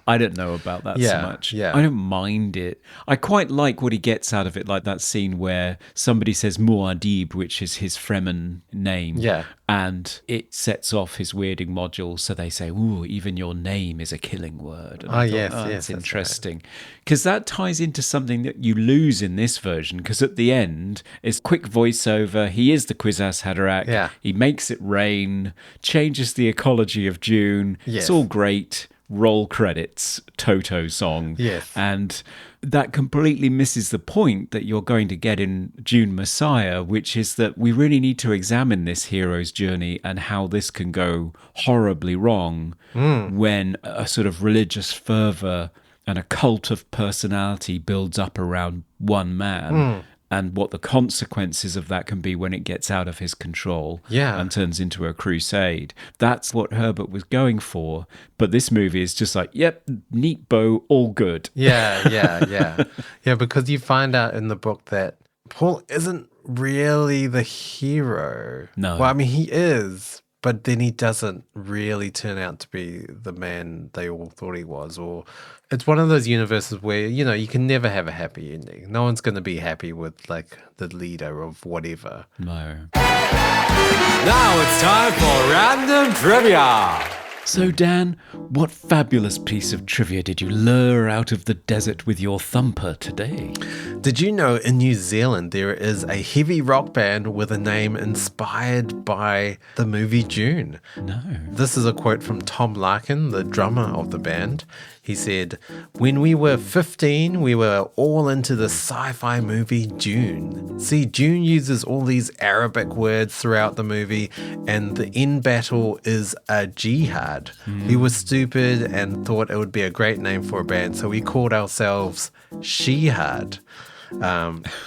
I don't know about that so much. Yeah. I don't mind it. I quite like what he gets out of it, like that scene where somebody says Muad'Dib, which is his Fremen name. Yeah. And it sets off his weirding module. So they say, ooh, even your name is a killing word. And that's interesting. Because that ties into something that you lose in this version. Because at the end, it's quick voiceover. He is the Kwisatz Haderach. Yeah. He makes it rain, changes the ecology of Dune. Yes. It's all great. Roll credits, Toto song. Yes. And that completely misses the point that you're going to get in Dune Messiah, which is that we really need to examine this hero's journey and how this can go horribly wrong when a sort of religious fervor and a cult of personality builds up around one man. And what the consequences of that can be when it gets out of his control and turns into a crusade. That's what Herbert was going for. But this movie is just like, yep, neat bow, all good. Yeah, because you find out in the book that Paul isn't really the hero. No. Well, I mean, he is, but then he doesn't really turn out to be the man they all thought he was. Or it's one of those universes where, you know, you can never have a happy ending. No one's going to be happy with, like, the leader of whatever. No. Now it's time for Random Trivia. So, Dan, what fabulous piece of trivia did you lure out of the desert with your thumper today? Did you know in New Zealand there is a heavy rock band with a name inspired by the movie Dune? No. This is a quote from Tom Larkin, the drummer of the band. He said, "When we were 15, we were all into the sci-fi movie Dune. See, Dune uses all these Arabic words throughout the movie, and the end battle is a jihad. We were stupid and thought it would be a great name for a band, so we called ourselves Shihad."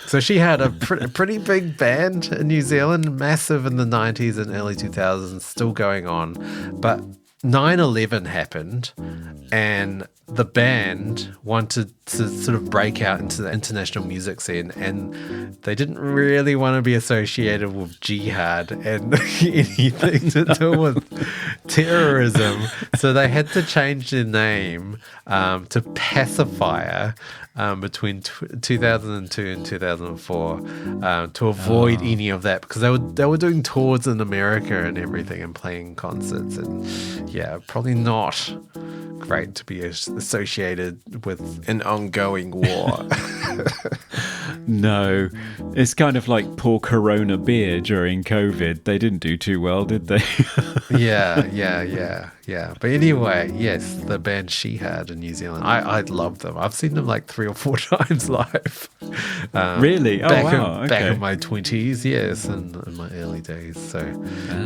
So she had a pretty big band in New Zealand, massive in the 90s and early 2000s, still going on. But 9/11 happened and the band wanted to sort of break out into the international music scene, and they didn't really want to be associated with jihad and anything to do with terrorism. So they had to change their name to Pacifier between 2002 and 2004 to avoid any of that, because they were doing tours in America and everything and playing concerts, and yeah, probably not great to be associated with an ongoing war. No, it's kind of like poor Corona beer during COVID. They didn't do too well, did they? Yeah. But anyway, yes, the band She Had in New Zealand. I love them. I've seen them like 3 or 4 times live. Really? Oh, wow. Back in my 20s, yes, and in my early days. So,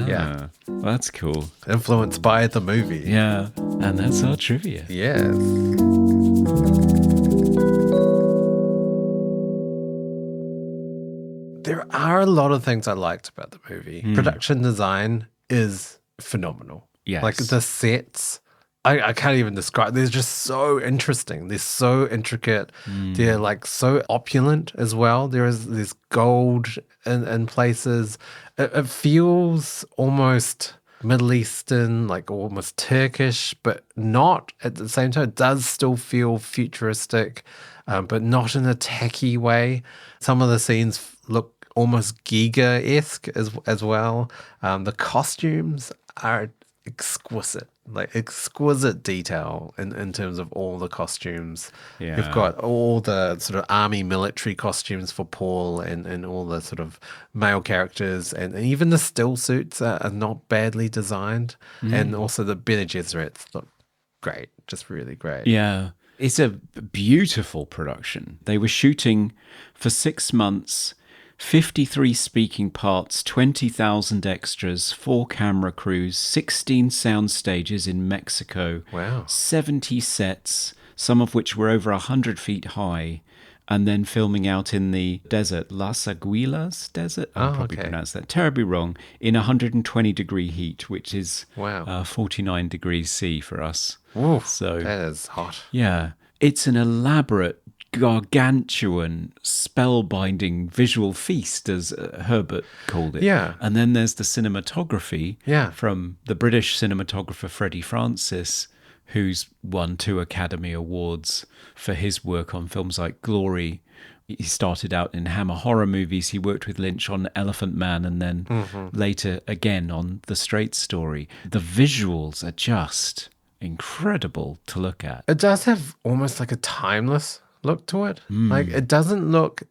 yeah. Well, that's cool. Influenced by the movie. Yeah, and that's our trivia. Yes. There are a lot of things I liked about the movie. Production design is phenomenal. Yes. Like the sets, I can't even describe. They're just so interesting. They're so intricate. They're like so opulent as well. There's gold in places. It feels almost Middle Eastern, like almost Turkish, but not at the same time. It does still feel futuristic, but not in a techie way. Some of the scenes look almost Giga-esque as well. The costumes are exquisite, like exquisite detail in terms of all the costumes. Yeah. You've got all the sort of army military costumes for Paul and all the sort of male characters, and even the still suits are not badly designed. And also the Bene Gesserits look great, just really great. Yeah. It's a beautiful production. They were shooting for 6 months, 53 speaking parts, 20,000 extras, 4 camera crews, 16 sound stages in Mexico. Wow. 70 sets, some of which were over 100 feet high, and then filming out in the desert, Las Aguilas desert. I'll probably pronounce that terribly wrong, in 120-degree heat, which is Wow. 49 degrees C for us. Oof, So that is hot. yeah, it's an elaborate, gargantuan, spellbinding visual feast, as Herbert called it. Yeah. And then there's the cinematography Yeah. from the British cinematographer Freddie Francis, who's won 2 Academy Awards for his work on films like Glory. He started out in Hammer horror movies. He worked with Lynch on Elephant Man, and then later again on The Straight Story. The visuals are just incredible to look at. It does have almost like a timeless look to it. Like it doesn't look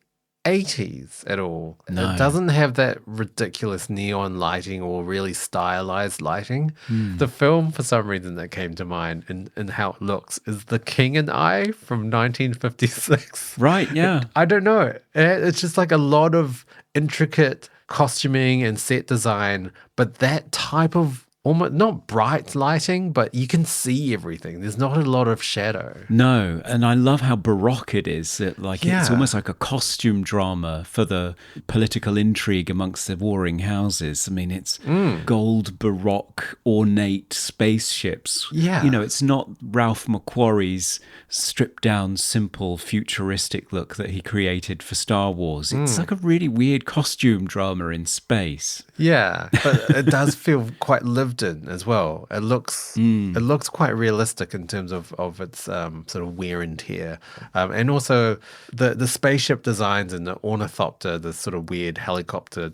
80s at all. No. It doesn't have that ridiculous neon lighting or really stylized lighting. The film, for some reason, that came to mind in how it looks is The King and I from 1956. Right, yeah. I don't know. It's just like a lot of intricate costuming and set design, but that type of almost not bright lighting, but you can see everything. There's not a lot of shadow. No, and I love how baroque it is. It's Yeah. almost like a costume drama for the political intrigue amongst the warring houses. I mean, it's gold, baroque, ornate spaceships. Yeah. You know, it's not Ralph McQuarrie's stripped down, simple, futuristic look that he created for Star Wars. It's like a really weird costume drama in space. Yeah, but it does feel quite lived in as well. It looks quite realistic in terms of its sort of wear and tear, and also the spaceship designs and the ornithopter, the sort of weird helicopter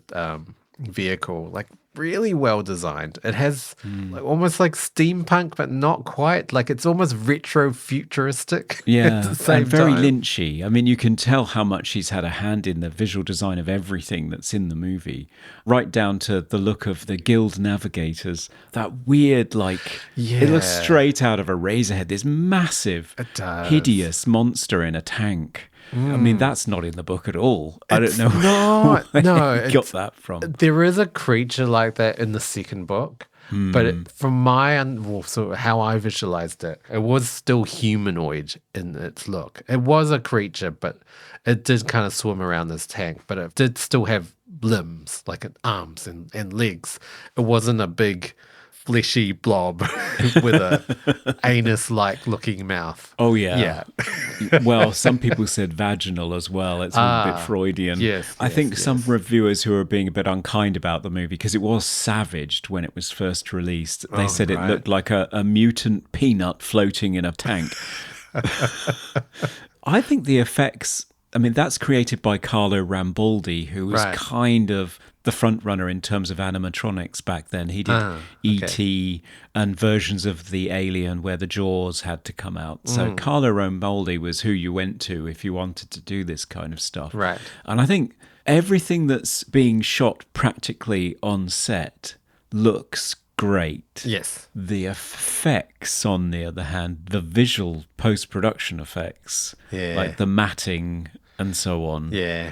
vehicle, like really well designed. It has like, almost like steampunk, but not quite. Like it's almost retro futuristic. Yeah, at the same and very time. Lynchy. I mean, you can tell how much he's had a hand in the visual design of everything that's in the movie, right down to the look of the guild navigators. That weird, like, it looks Yeah. straight out of a Razorhead. This massive, It does. hideous monster in a tank. I mean, that's not in the book at all. I don't know not. where No, he got that from. There is a creature like that in the second book, but from sort of how I visualized it, it was still humanoid in its look. It was a creature, but it did kind of swim around this tank, but it did still have limbs, like arms and legs. It wasn't a big fleshy blob with a anus-like looking mouth. Oh, yeah. Yeah. Well, some people said vaginal as well. It's all a bit Freudian. yes, I think yes, some yes. reviewers who are being a bit unkind about the movie, because it was savaged when it was first released, they said it right. looked like a mutant peanut floating in a tank. I think the effects, I mean, that's created by Carlo Rambaldi, who was Right. kind of the front runner in terms of animatronics back then. He did E.T. and versions of the Alien where the jaws had to come out. So Carlo Rambaldi was who you went to if you wanted to do this kind of stuff. Right. And I think everything that's being shot practically on set looks great. Yes. The effects, on the other hand, the visual post-production effects, Yeah. like the matting and so on, Yeah.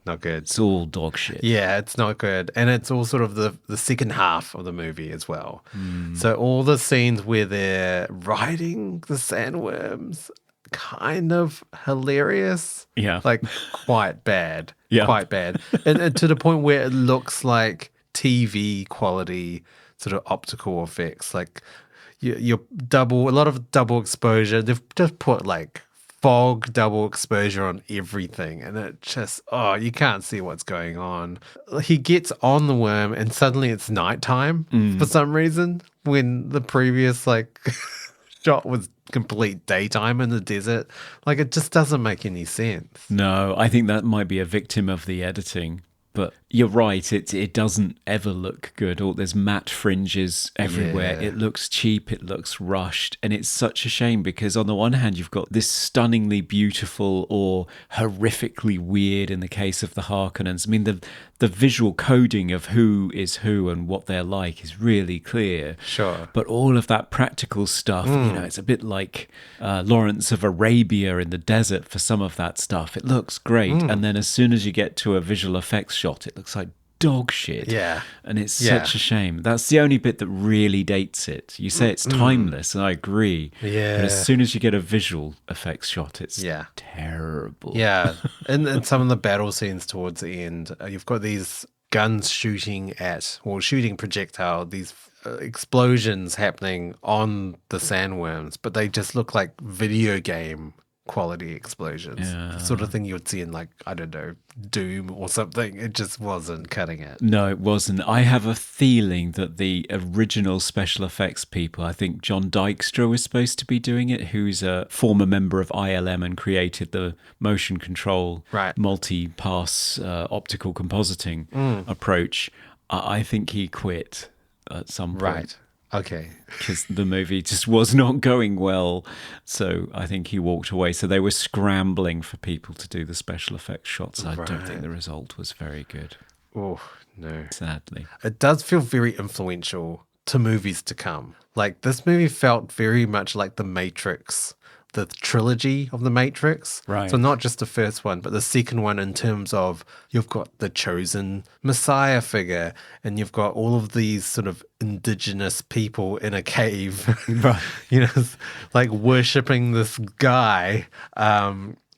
Not good. it's all dog shit. Yeah, it's not good. And it's all sort of the second half of the movie as well. So all the scenes where they're riding the sandworms, kind of hilarious. Yeah. Like quite bad. Yeah. Quite bad. And to the point where it looks like TV quality sort of optical effects. Like you're a lot of double exposure. They've just put like fog double exposure on everything, and it just, you can't see what's going on. He gets on the worm and suddenly it's nighttime for some reason, when the previous like shot was complete daytime in the desert. Like, it just doesn't make any sense. No, I think that might be a victim of the editing. But you're right, it doesn't ever look good. Or there's matte fringes everywhere. Yeah. It looks cheap, it looks rushed. And it's such a shame because on the one hand, you've got this stunningly beautiful or horrifically weird in the case of the Harkonnens. I mean, the visual coding of who is who and what they're like is really clear. Sure. But all of that practical stuff, it's a bit like Lawrence of Arabia in the desert for some of that stuff. It looks great. And then as soon as you get to a visual effects shot, it looks like dog shit. Yeah. And it's such a shame. That's the only bit that really dates it. You say it's timeless, and I agree. Yeah. But as soon as you get a visual effects shot, it's terrible. Yeah. And some of the battle scenes towards the end, you've got these guns shooting projectile, these explosions happening on the sandworms, but they just look like video game quality explosions. The sort of thing you would see in, like, I don't know, Doom or something. It just wasn't cutting it. No, it wasn't. I have a feeling that the original special effects people, I think John Dykstra was supposed to be doing it, who's a former member of ILM and created the motion control multi-pass optical compositing approach. I think he quit at some point. Right. Okay. Because the movie just was not going well. So I think he walked away. So they were scrambling for people to do the special effects shots. I don't think the result was very good. Oh, no. Sadly. It does feel very influential to movies to come. Like, this movie felt very much like The Matrix, the trilogy of The Matrix. Right. So not just the first one, but the second one, in terms of you've got the chosen Messiah figure, and you've got all of these sort of indigenous people in a cave, Right. like worshipping this guy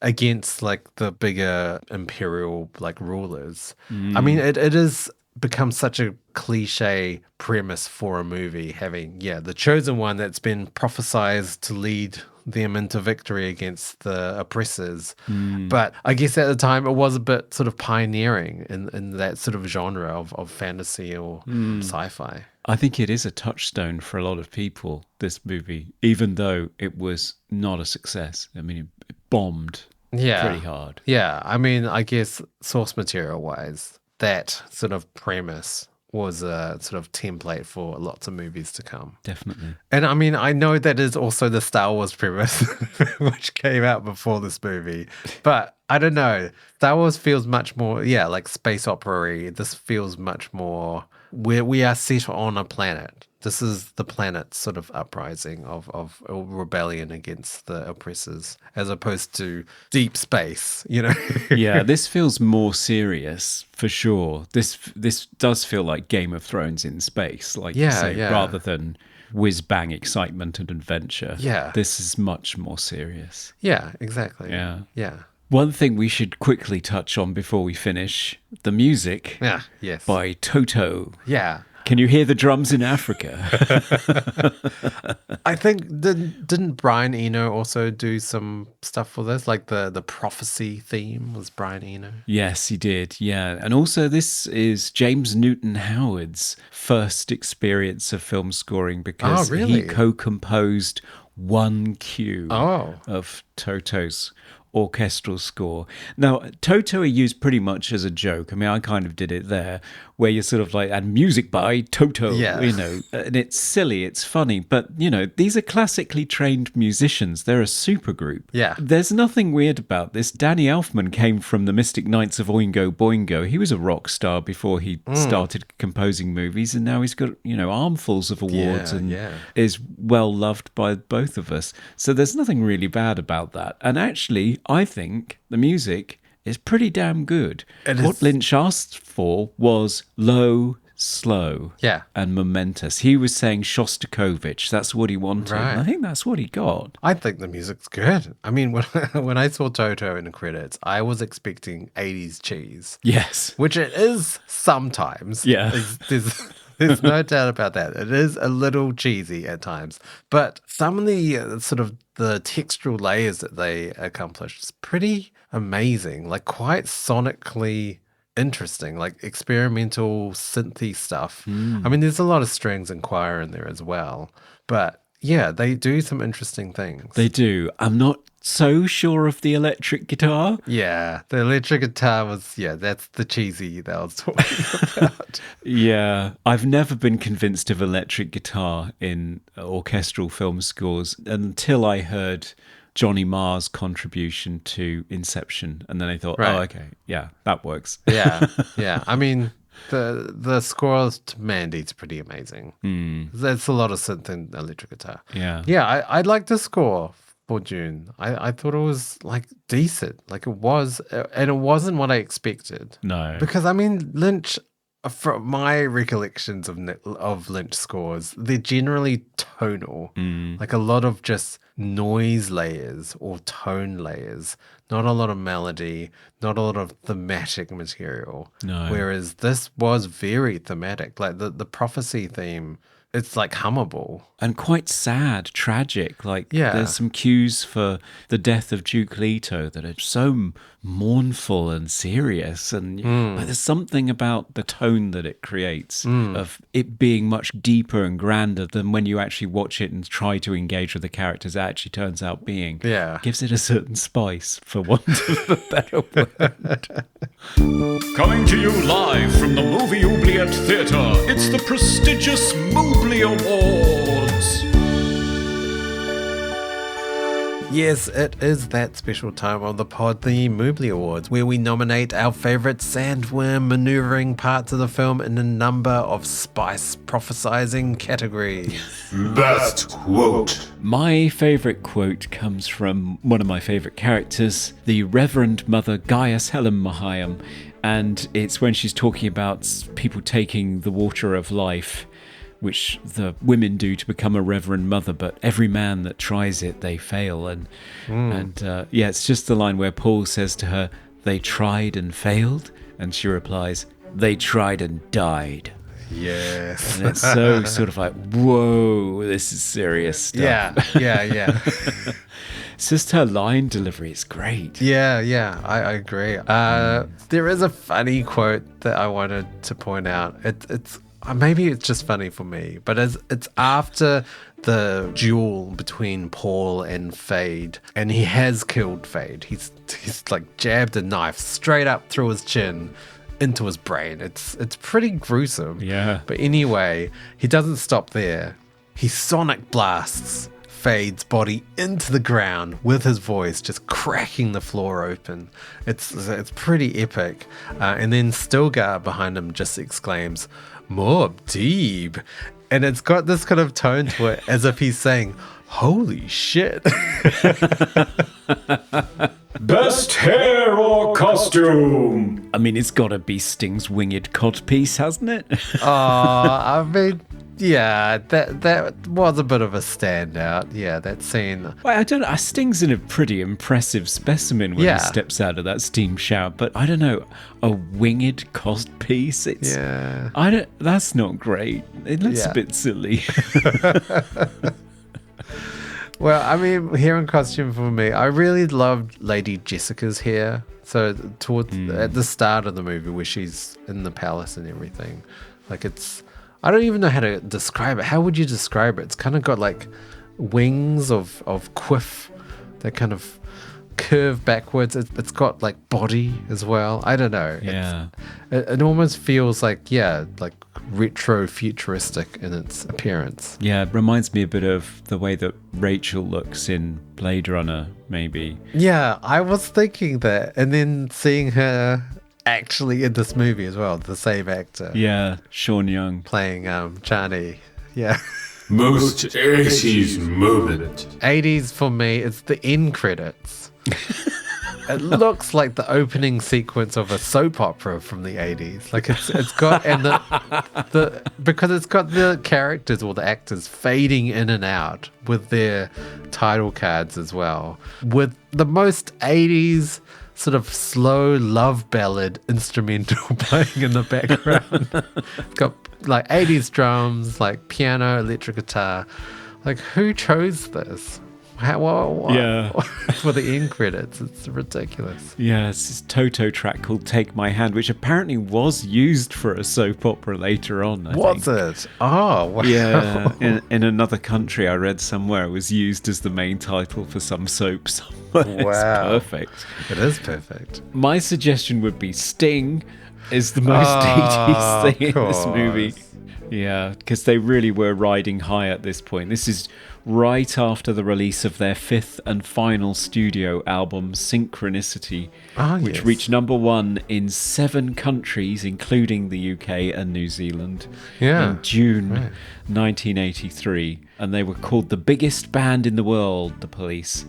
against like the bigger imperial like rulers. I mean, it is become such a cliche premise for a movie, having the chosen one that's been prophesized to lead them into victory against the oppressors. But I guess at the time it was a bit sort of pioneering in that sort of genre of fantasy or sci-fi. I think it is a touchstone for a lot of people, this movie, even though it was not a success. I mean, it bombed pretty hard. Yeah, I mean, I guess source material wise, that sort of premise was a sort of template for lots of movies to come. Definitely. And I mean, I know that is also the Star Wars premise, which came out before this movie. But I don't know. Star Wars feels much more, like space opera-y. This feels much more where we are set on a planet. This is the planet's sort of uprising of a rebellion against the oppressors, as opposed to deep space, Yeah, this feels more serious for sure. This does feel like Game of Thrones in space, like you say, rather than whiz-bang excitement and adventure. Yeah. This is much more serious. Yeah, exactly. Yeah. Yeah. One thing we should quickly touch on before we finish, the music by Toto. Yeah. Can you hear the drums in Africa? I think, didn't Brian Eno also do some stuff for this? Like the prophecy theme was Brian Eno? Yes, he did, yeah. And also this is James Newton Howard's first experience of film scoring, because he co-composed one cue of Toto's orchestral score. Now, Toto he used pretty much as a joke. I mean, I kind of did it there, where you're sort of like, and music by Toto, and it's silly, it's funny, but, these are classically trained musicians. They're a super group. Yeah. There's nothing weird about this. Danny Elfman came from the Mystic Knights of Oingo Boingo. He was a rock star before he started composing movies, and now he's got, armfuls of awards and is well loved by both of us. So there's nothing really bad about that. And actually, I think the music is pretty damn good. What Lynch asked for was low, slow, and momentous. He was saying Shostakovich. That's what he wanted. Right. I think that's what he got. I think the music's good. I mean, when I saw Toto in the credits, I was expecting 80s cheese. Yes. Which it is sometimes. Yeah. There's no doubt about that. It is a little cheesy at times, but some of the sort of the textural layers that they accomplish is pretty amazing, like quite sonically interesting, like experimental synthy stuff. I mean, there's a lot of strings and choir in there as well, but yeah, they do some interesting things. They do. I'm not so sure of the electric guitar. Yeah, the electric guitar was, that's the cheesy that I was talking about. Yeah, I've never been convinced of electric guitar in orchestral film scores until I heard Johnny Marr's contribution to Inception, and then I thought, Right. oh, okay, yeah, that works. Yeah. I mean, the score to Mandy's pretty amazing. There's a lot of synth and electric guitar. Yeah. I like the score for Dune. I thought it was like decent, like it was, and it wasn't what I expected. No. Because I mean, Lynch, from my recollections of Lynch scores, they're generally tonal, like a lot of just noise layers or tone layers, not a lot of melody, not a lot of thematic material. No. Whereas this was very thematic, like the prophecy theme. It's like hummable. And quite sad, tragic. Like, Yeah. there's some cues for the death of Duke Leto that are so mournful and serious. And but there's something about the tone that it creates of it being much deeper and grander than when you actually watch it and try to engage with the characters it actually turns out being. Yeah. Gives it a certain spice, for want of a better word. Coming to you live from the movie Oubliette Theatre, it's the prestigious Mobley Awards. Yes, it is that special time on the pod, the Mobley Awards, where we nominate our favourite sandworm manoeuvring parts of the film in a number of spice prophesizing categories. Best quote. My favourite quote comes from one of my favourite characters, the Reverend Mother Gaius Helen Mahayam, and it's when she's talking about people taking the water of life, which the women do to become a reverend mother, but every man that tries it, they fail. And it's just the line where Paul says to her, "They tried and failed," and she replies, "They tried and died." Yes. And it's so sort of like, whoa, this is serious stuff. Yeah. It's just her line delivery is great. Yeah, I agree. There is a funny quote that I wanted to point out. It's maybe it's just funny for me, but it's after the duel between Paul and Fade, and he has killed Fade. He's like jabbed a knife straight up through his chin into his brain. It's pretty gruesome. Yeah. But anyway, he doesn't stop there. He sonic blasts Fade's body into the ground with his voice, just cracking the floor open. It's pretty epic. And then Stilgar behind him just exclaims, "Mob deep," and it's got this kind of tone to it, as if he's saying, "Holy shit." Best hair or costume. I mean, it's got to be Sting's winged codpiece, hasn't it? I mean, yeah, that was a bit of a standout. Yeah, that scene. Well, I don't know. Sting's in a pretty impressive specimen when Yeah. he steps out of that steam shower, but I don't know, a winged codpiece. It's That's not great. It looks Yeah. a bit silly. Well, I mean, hair and costume for me, I really loved Lady Jessica's hair. So towards at the start of the movie, where she's in the palace and everything, like I don't even know how to describe it. How would you describe it? It's kind of got like wings of quiff that kind of curve backwards. It's got like body as well. I don't know. Yeah. It almost feels like retro futuristic in its appearance. Yeah, it reminds me a bit of the way that Rachel looks in Blade Runner, maybe. Yeah, I was thinking that, and then seeing her actually in this movie as well, the same actor. Yeah, Sean Young. Playing Chani. Yeah. Most 80s moment. 80s for me, it's the end credits. It looks like the opening sequence of a soap opera from the 80s. Like it's got, and the because it's got the characters or the actors fading in and out with their title cards as well, with the most 80s sort of slow love ballad instrumental playing in the background. It's got like 80s drums, like piano, electric guitar. Like, who chose this? Yeah. For the end credits, it's ridiculous. Yeah, it's this Toto track called Take My Hand, which apparently was used for a soap opera later on. I What's think. it? Oh, wow. Yeah, in another country I read somewhere it was used as the main title for some soap somewhere. Wow. It's perfect. It is perfect. My suggestion would be Sting is the most 80s thing in this movie. Yeah, because they really were riding high at this point. This is right after the release of their fifth and final studio album, Synchronicity, which reached number 1 in 7 countries, including the UK and New Zealand, in June 1983. And they were called the biggest band in the world, The Police,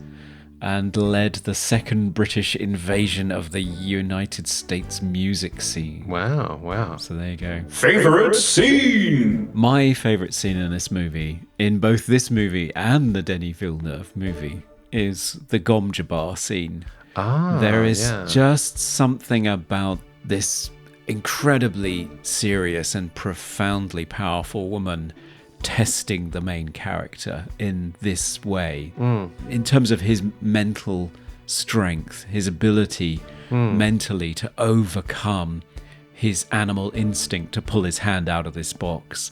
and led the second British invasion of the United States music scene. Wow. So there you go. Favorite scene? My favourite scene in this movie, in both this movie and the Denis Villeneuve movie, is the Gomja bar scene. There is just something about this incredibly serious and profoundly powerful woman testing the main character in this way, in terms of his mental strength, his ability mentally to overcome his animal instinct to pull his hand out of this box.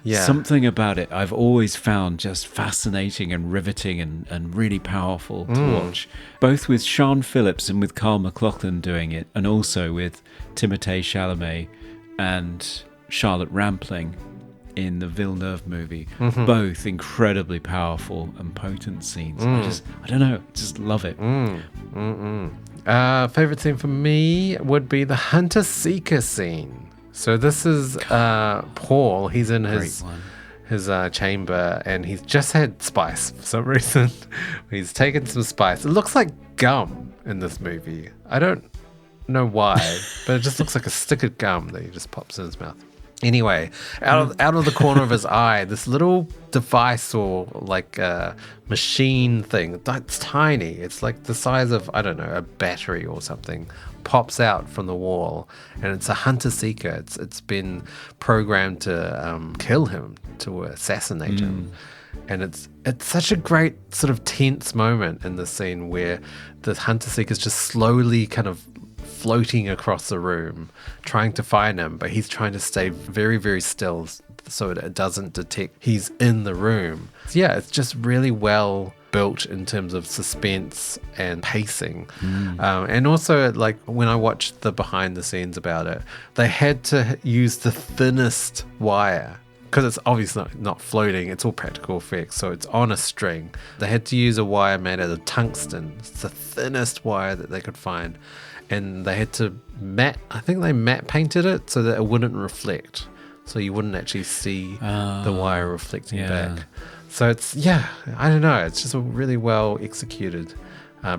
Something about it I've always found just fascinating and riveting and really powerful to watch, both with Sean Phillips and with Carl McLachlan doing it, and also with Timothée Chalamet and Charlotte Rampling in the Villeneuve movie. Both incredibly powerful and potent scenes. I don't know, just love it. Favorite scene for me would be the hunter-seeker scene. So this is Paul. He's in his chamber, and he's just had spice for some reason. He's taken some spice. It looks like gum in this movie. I don't know why, but it just looks like a stick of gum that he just pops in his mouth. Anyway, out of the corner of his eye, this little device or like a machine thing, it's tiny. It's like the size of, I don't know, a battery or something, pops out from the wall, and it's a hunter-seeker. It's been programmed to kill him, to assassinate him. And it's such a great sort of tense moment in the scene where the hunter-seeker is just slowly kind of floating across the room, trying to find him, but he's trying to stay very, very still so that it doesn't detect he's in the room. Yeah, it's just really well built in terms of suspense and pacing. And also, like, when I watched the behind the scenes about it, they had to use the thinnest wire because it's obviously not floating, it's all practical effects, so it's on a string. They had to use a wire made out of tungsten. It's the thinnest wire that they could find. And they had to matte painted it so that it wouldn't reflect. So you wouldn't actually see the wire reflecting back. So it's, I don't know. It's just a really well executed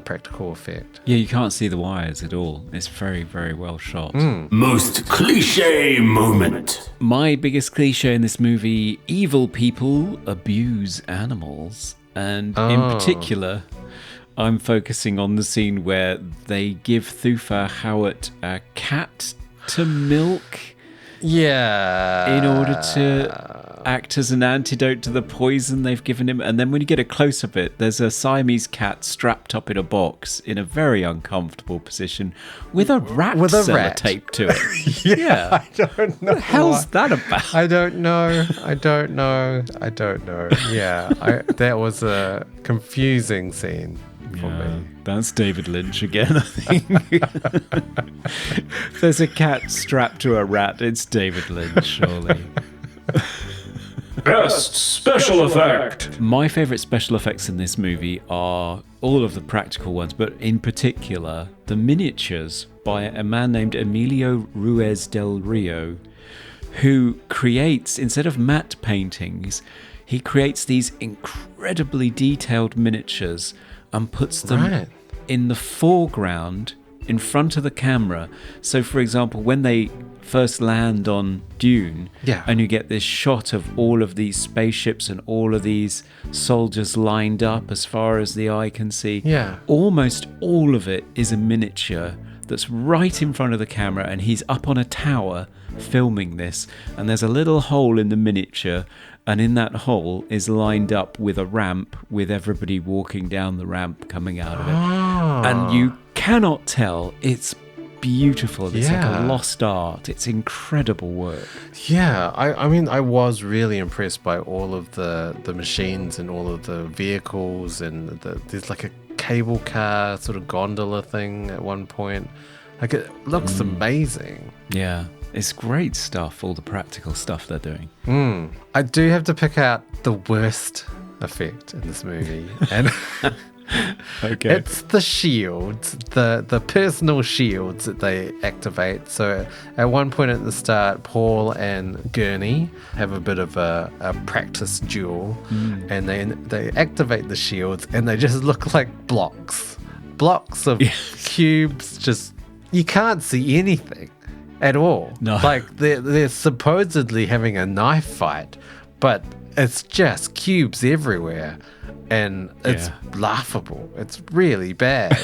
practical effect. Yeah, you can't see the wires at all. It's very, very well shot. Most cliche moment. My biggest cliche in this movie, evil people abuse animals. And in particular, I'm focusing on the scene where they give Thufir Hawat a cat to milk. Yeah. In order to act as an antidote to the poison they've given him. And then when you get a close up of it, there's a Siamese cat strapped up in a box in a very uncomfortable position with a rat taped to it. Yeah. I don't know. What the hell's that about? I don't know. Yeah. That was a confusing scene for me. That's David Lynch again, I think. If there's a cat strapped to a rat, it's David Lynch, surely. Best special effect. My favourite special effects in this movie are all of the practical ones, but in particular, the miniatures by a man named Emilio Ruiz del Rio, who creates, instead of matte paintings, he creates these incredibly detailed miniatures and puts them in the foreground in front of the camera. So, for example, when they first land on Dune, Yeah. and you get this shot of all of these spaceships and all of these soldiers lined up as far as the eye can see. Yeah. Almost all of it is a miniature that's right in front of the camera, and he's up on a tower filming this, and there's a little hole in the miniature, and in that hole is lined up with a ramp with everybody walking down the ramp coming out of it. And you cannot tell. It's beautiful. It's like a lost art. It's incredible work. Yeah, I mean, I was really impressed by all of the machines and all of the vehicles, and there's like a cable car sort of gondola thing at one point. Like, it looks amazing. Yeah, it's great stuff, all the practical stuff they're doing. I do have to pick out the worst effect in this movie, and Okay. it's the shields, the personal shields that they activate. So at one point at the start, Paul and Gurney have a bit of a practice duel, and they activate the shields, and they just look like blocks of cubes. Just, you can't see anything at all. No. Like, they're supposedly having a knife fight, but it's just cubes everywhere, and it's laughable. It's really bad.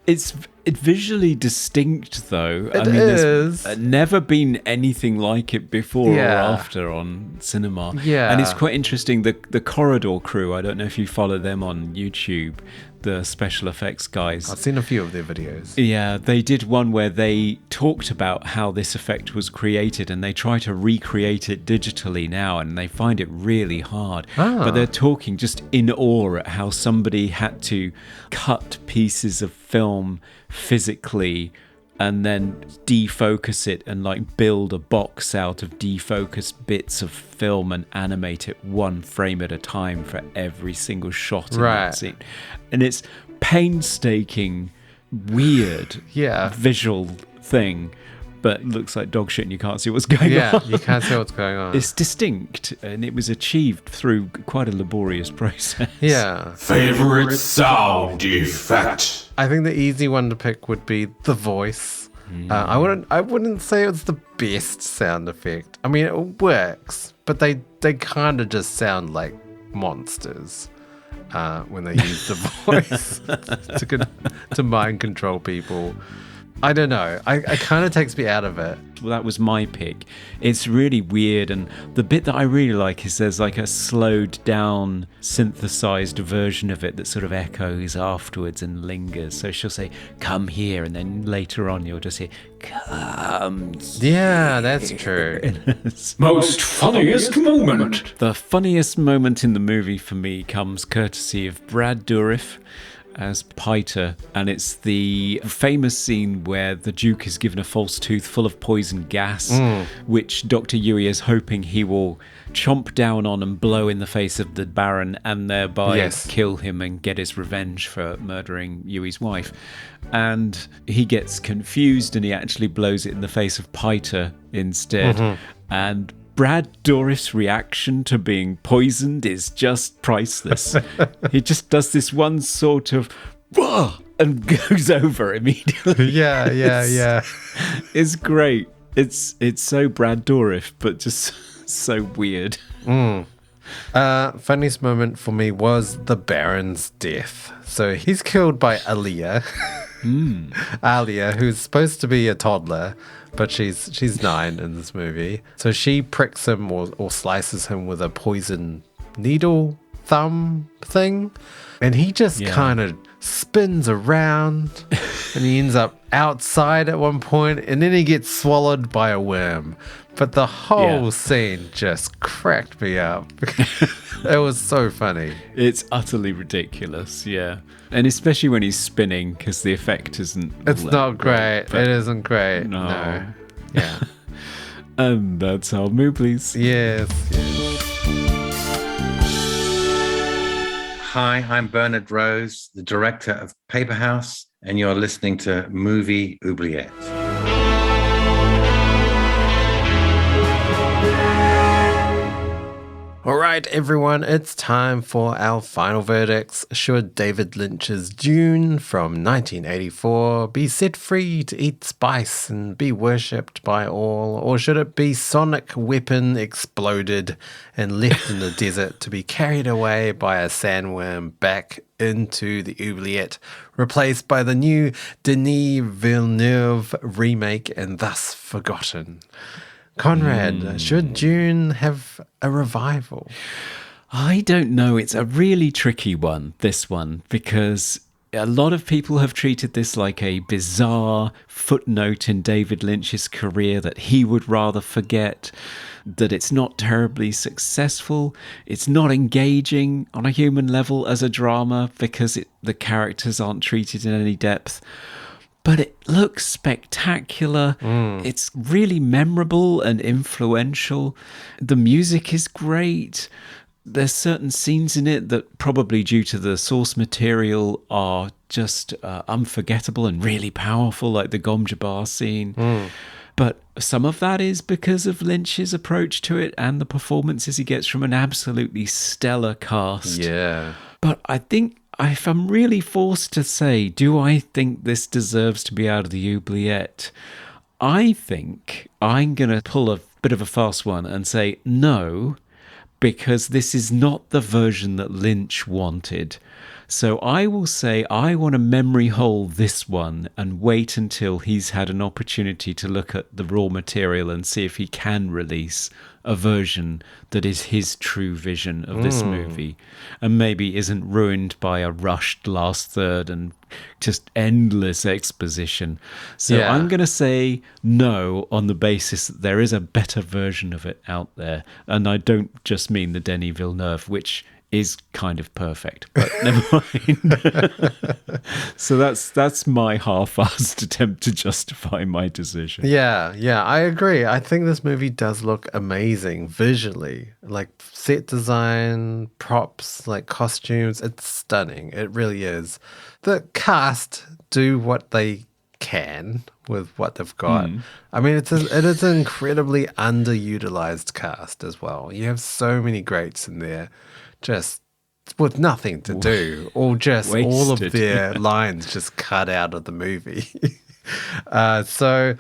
It's visually distinct, though. It is. There's never been anything like it before or Yeah. after on cinema. Yeah. And it's quite interesting. The Corridor crew, I don't know if you follow them on YouTube, the special effects guys. I've seen a few of their videos. Yeah, they did one where they talked about how this effect was created, and they try to recreate it digitally now, and they find it really hard. But they're talking just in awe at how somebody had to cut pieces of film physically and then defocus it and like build a box out of defocused bits of film and animate it one frame at a time for every single shot in that scene. And it's painstaking, weird visual thing, but looks like dog shit and you can't see what's going on. Yeah, you can't see what's going on. It's distinct, and it was achieved through quite a laborious process. Yeah. Favorite sound effect. I think the easy one to pick would be the voice. I wouldn't say it's the best sound effect. I mean, it works, but they kind of just sound like monsters when they use the voice to mind control people. I don't know. It kind of takes me out of it. Well, that was my pick. It's really weird, and the bit that I really like is there's like a slowed down, synthesized version of it that sort of echoes afterwards and lingers. So she'll say, "Come here," and then later on you'll just hear, "Come." Yeah, that's true. Most funniest moment. The funniest moment in the movie for me comes courtesy of Brad Dourif as Piter, and it's the famous scene where the Duke is given a false tooth full of poison gas, which Dr. Yui is hoping he will chomp down on and blow in the face of the Baron, and thereby kill him and get his revenge for murdering Yui's wife. And he gets confused and he actually blows it in the face of Piter instead. And Brad Dourif's reaction to being poisoned is just priceless. He just does this one sort of "Wah!" and goes over immediately. Yeah. It's great. It's so Brad Dourif, but just so weird. Funniest moment for me was the Baron's death. So he's killed by Alia. Alia, who's supposed to be a toddler, but she's 9 in this movie. So she pricks him or slices him with a poison needle thumb thing, and he just kind of spins around, and he ends up outside at one point, and then he gets swallowed by a worm. But the whole scene just cracked me up. It was so funny. It's utterly ridiculous, yeah. And especially when he's spinning, because the effect isn't... It's not great. It isn't great. No. Yeah. And that's our Moblies. Yes. Hi, I'm Bernard Rose, the director of Paper House, and you're listening to Movie Oubliette. All right, everyone, it's time for our final verdicts. Should David Lynch's Dune from 1984 be set free to eat spice and be worshipped by all, or should it be sonic weapon exploded and left in the desert to be carried away by a sandworm back into the Oubliette, replaced by the new Denis Villeneuve remake and thus forgotten? Conrad, should Dune have a revival? I don't know. It's a really tricky one, this one, because a lot of people have treated this like a bizarre footnote in David Lynch's career that he would rather forget, that it's not terribly successful. It's not engaging on a human level as a drama because the characters aren't treated in any depth. But it looks spectacular. It's really memorable and influential. The music is great. There's certain scenes in it that probably due to the source material are just unforgettable and really powerful, like the Gom Jabbar scene. But some of that is because of Lynch's approach to it and the performances he gets from an absolutely stellar cast. Yeah. But I think if I'm really forced to say, do I think this deserves to be out of the Oubliette? I think I'm going to pull a bit of a fast one and say no, because this is not the version that Lynch wanted. So I will say I want to memory hole this one and wait until he's had an opportunity to look at the raw material and see if he can release a version that is his true vision of this movie and maybe isn't ruined by a rushed last third and just endless exposition. So I'm going to say no on the basis that there is a better version of it out there. And I don't just mean the Denis Villeneuve, which is kind of perfect, but never mind. So that's my half-assed attempt to justify my decision. Yeah, I agree. I think this movie does look amazing visually. Like set design, props, like costumes, it's stunning. It really is. The cast do what they can with what they've got. I mean, it is an incredibly underutilized cast as well. You have so many greats in there, just with nothing to do, or just all of their lines just cut out of the movie. So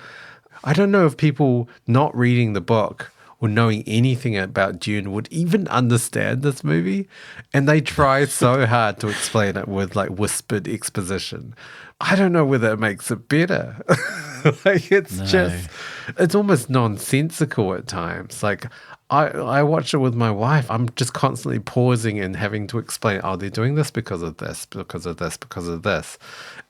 I don't know if people not reading the book or knowing anything about Dune would even understand this movie. And they try so hard to explain it with like whispered exposition. I don't know whether it makes it better. Like it's almost nonsensical at times. Like I watch it with my wife. I'm just constantly pausing and having to explain, oh, they're doing this because of this, because of this, because of this.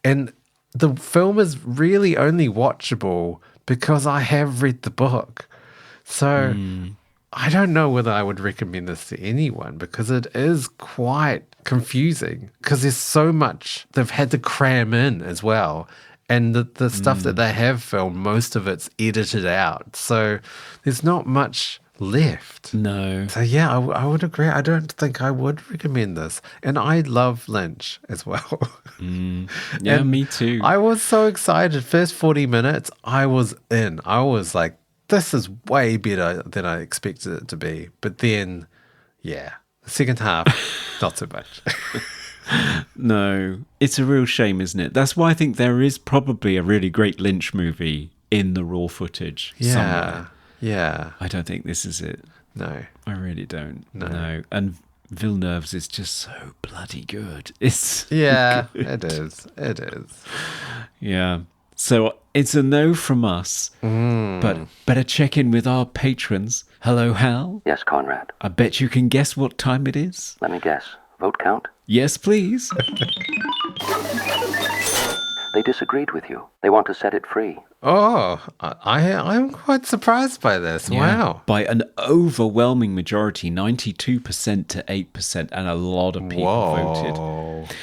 And the film is really only watchable because I have read the book. So I don't know whether I would recommend this to anyone because it is quite confusing because there's so much they've had to cram in as well. And the stuff that they have filmed, most of it's edited out. So there's not much left. No. So yeah, I would agree. I don't think I would recommend this. And I love Lynch as well. Yeah, and me too. I was so excited. First 40 minutes, I was in. I was like, this is way better than I expected it to be. But then, yeah, the second half, not so much. No, it's a real shame, isn't it? That's why I think there is probably a really great Lynch movie in the raw footage somewhere. Yeah. I don't think this is it. No. I really don't. No. And Villeneuve's is just so bloody good. It's good. It is. Yeah. So it's a no from us, but better check in with our patrons. Hello, Hal. Yes, Conrad. I bet you can guess what time it is. Let me guess. Vote count? Yes, please. They disagreed with you. They want to set it free. Oh, I'm quite surprised by this. Yeah, wow. By an overwhelming majority, 92% to 8%, and a lot of people voted.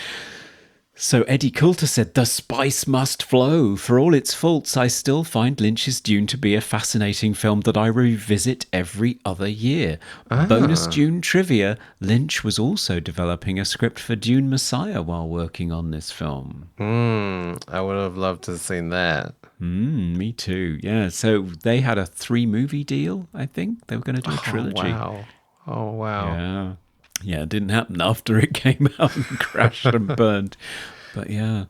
So Eddie Coulter said, the spice must flow. For all its faults, I still find Lynch's Dune to be a fascinating film that I revisit every other year. Bonus Dune trivia, Lynch was also developing a script for Dune Messiah while working on this film. I would have loved to have seen that. Me too, yeah. So they had a 3-movie deal, I think. They were going to do a trilogy. Wow. Oh, wow. Yeah. Yeah, it didn't happen after it came out and crashed and burned. But yeah.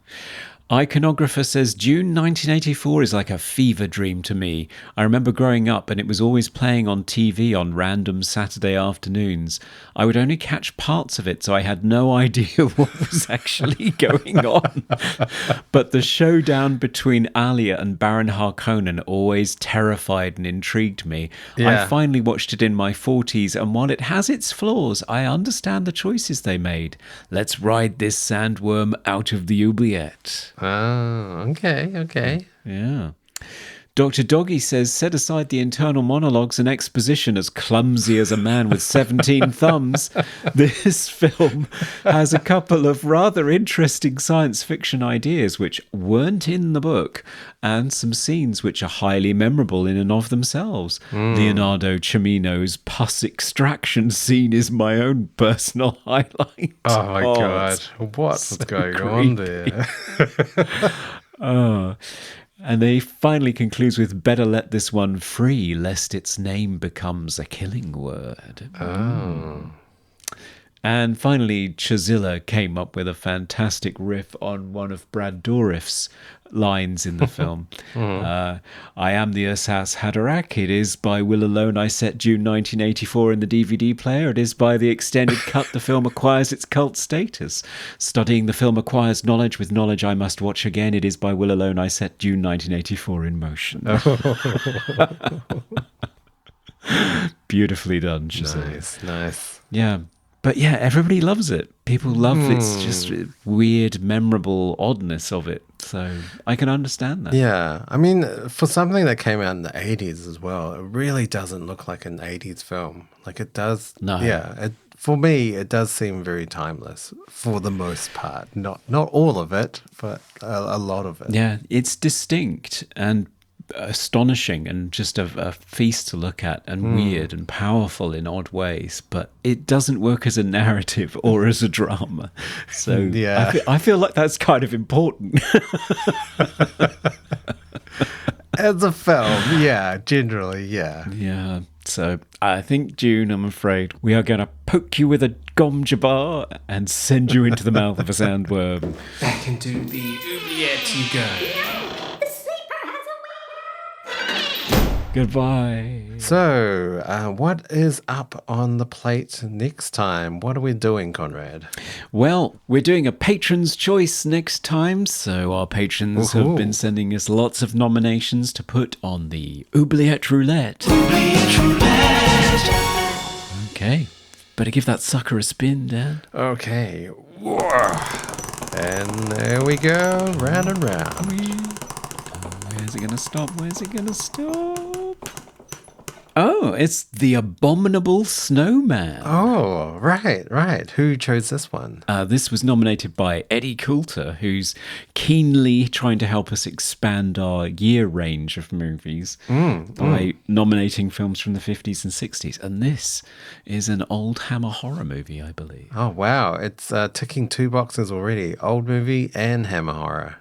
Iconographer says Dune 1984 is like a fever dream to me. I remember growing up and it was always playing on TV on random Saturday afternoons. I would only catch parts of it, so I had no idea what was actually going on. But the showdown between Alia and Baron Harkonnen always terrified and intrigued me. Yeah. I finally watched it in my 40s, and while it has its flaws, I understand the choices they made. Let's ride this sandworm out of the oubliette. Oh, okay. Yeah. Dr. Doggy says, set aside the internal monologues and exposition as clumsy as a man with 17 thumbs. This film has a couple of rather interesting science fiction ideas which weren't in the book, and some scenes which are highly memorable in and of themselves. Leonardo Cimino's pus extraction scene is my own personal highlight. Oh my God. What was going on there? And they finally concludes with, better let this one free, lest its name becomes a killing word. Oh. And finally, Chazilla came up with a fantastic riff on one of Brad Dourif's lines in the film. I am the Asas Haderach. It is by will alone I set Dune 1984 in the DVD player. It is by the extended cut the film acquires its cult status. Studying the film acquires knowledge. With knowledge I must watch again. It is by will alone I set Dune 1984 in motion. Beautifully done, Chazilla. Nice. Yeah. But yeah, everybody loves it. People love its just weird, memorable oddness of it. So I can understand that. Yeah. I mean, for something that came out in the 80s as well, it really doesn't look like an 80s film. Like it does. No. Yeah. For me, it does seem very timeless for the most part. Not all of it, but a lot of it. Yeah, it's distinct and astonishing and just a feast to look at, and weird and powerful in odd ways, but it doesn't work as a narrative or as a drama. So yeah. I feel like that's kind of important. As a film, yeah, generally, yeah. Yeah, so I think, Dune, I'm afraid, we are going to poke you with a gom jabbar and send you into the mouth of a sandworm. Back into the oubliette you go. Goodbye. So, what is up on the plate next time? What are we doing, Conrad? Well, we're doing a Patron's Choice next time, so our patrons have been sending us lots of nominations to put on the Oubliette Roulette. Oubliette Roulette. Okay, better give that sucker a spin, Dan. Okay. And there we go, round and round. Where's it going to stop? Where's it going to stop? Oh, it's The Abominable Snowman. Oh, right. Who chose this one? This was nominated by Eddie Coulter, who's keenly trying to help us expand our year range of movies by nominating films from the 50s and 60s. And this is an old Hammer horror movie, I believe. Oh, wow. It's ticking 2 boxes already. Old movie and Hammer horror.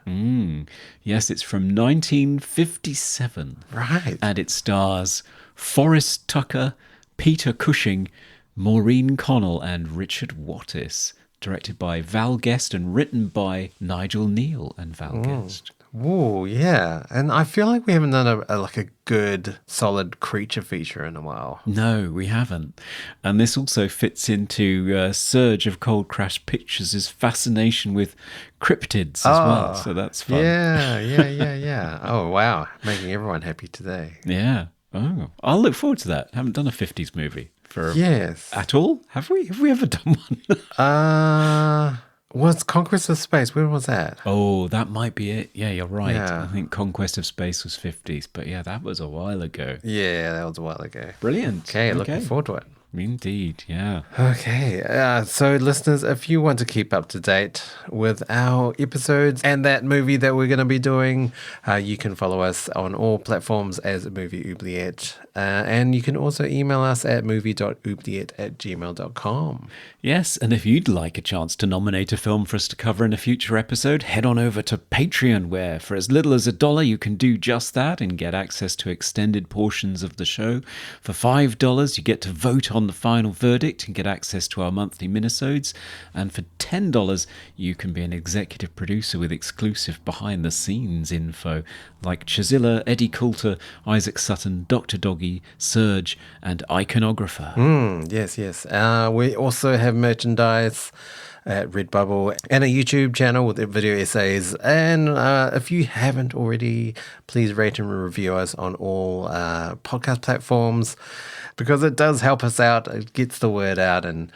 Yes, it's from 1957. Right. And it stars Forrest Tucker, Peter Cushing, Maureen Connell, and Richard Wattis. Directed by Val Guest and written by Nigel Neal and Val Guest. Oh, yeah. And I feel like we haven't done a good, solid creature feature in a while. No, we haven't. And this also fits into Surge of Cold Crash Pictures' fascination with cryptids as well. So that's fun. Yeah. Oh, wow. Making everyone happy today. Yeah. Oh, I'll look forward to that. Haven't done a 50s movie for yes. At all? Have we? Have we ever done one? Was Conquest of Space? When was that? Oh, that might be it. Yeah, you're right. Yeah. I think Conquest of Space was 50s, but yeah, that was a while ago. Yeah, that was a while ago. Brilliant. Okay, looking forward to it. Indeed, yeah. Okay, so listeners, if you want to keep up to date with our episodes and that movie that we're going to be doing, you can follow us on all platforms as Movie Oubliette. And you can also email us at movie.oubliette@gmail.com. Yes, and if you'd like a chance to nominate a film for us to cover in a future episode, head on over to Patreon, where for as little as $1 you can do just that and get access to extended portions of the show. For $5 you get to vote on on the final verdict and get access to our monthly minisodes. And for $10, you can be an executive producer with exclusive behind-the-scenes info like Chazilla, Eddie Coulter, Isaac Sutton, Dr. Doggy, Serge, and Iconographer. Yes. We also have merchandise at Redbubble and a YouTube channel with video essays. And if you haven't already, please rate and review us on all podcast platforms, because it does help us out. It gets the word out and,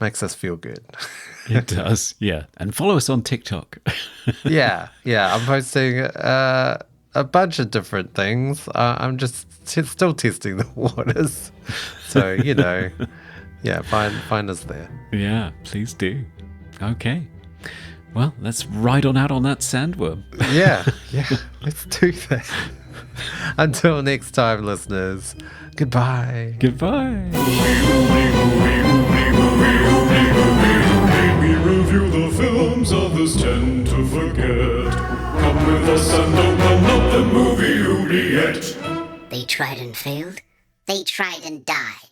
makes us feel good. It does, yeah. And follow us on TikTok. Yeah. I'm posting a bunch of different things. I'm just still testing the waters. So, yeah, find us there. Yeah, please do. Okay. Well, let's ride on out on that sandworm. Yeah, let's do that. Until next time, listeners, goodbye. Goodbye. We review the films others tend to forget. Come with us and open up the movie Oubliette. They tried and failed. They tried and died.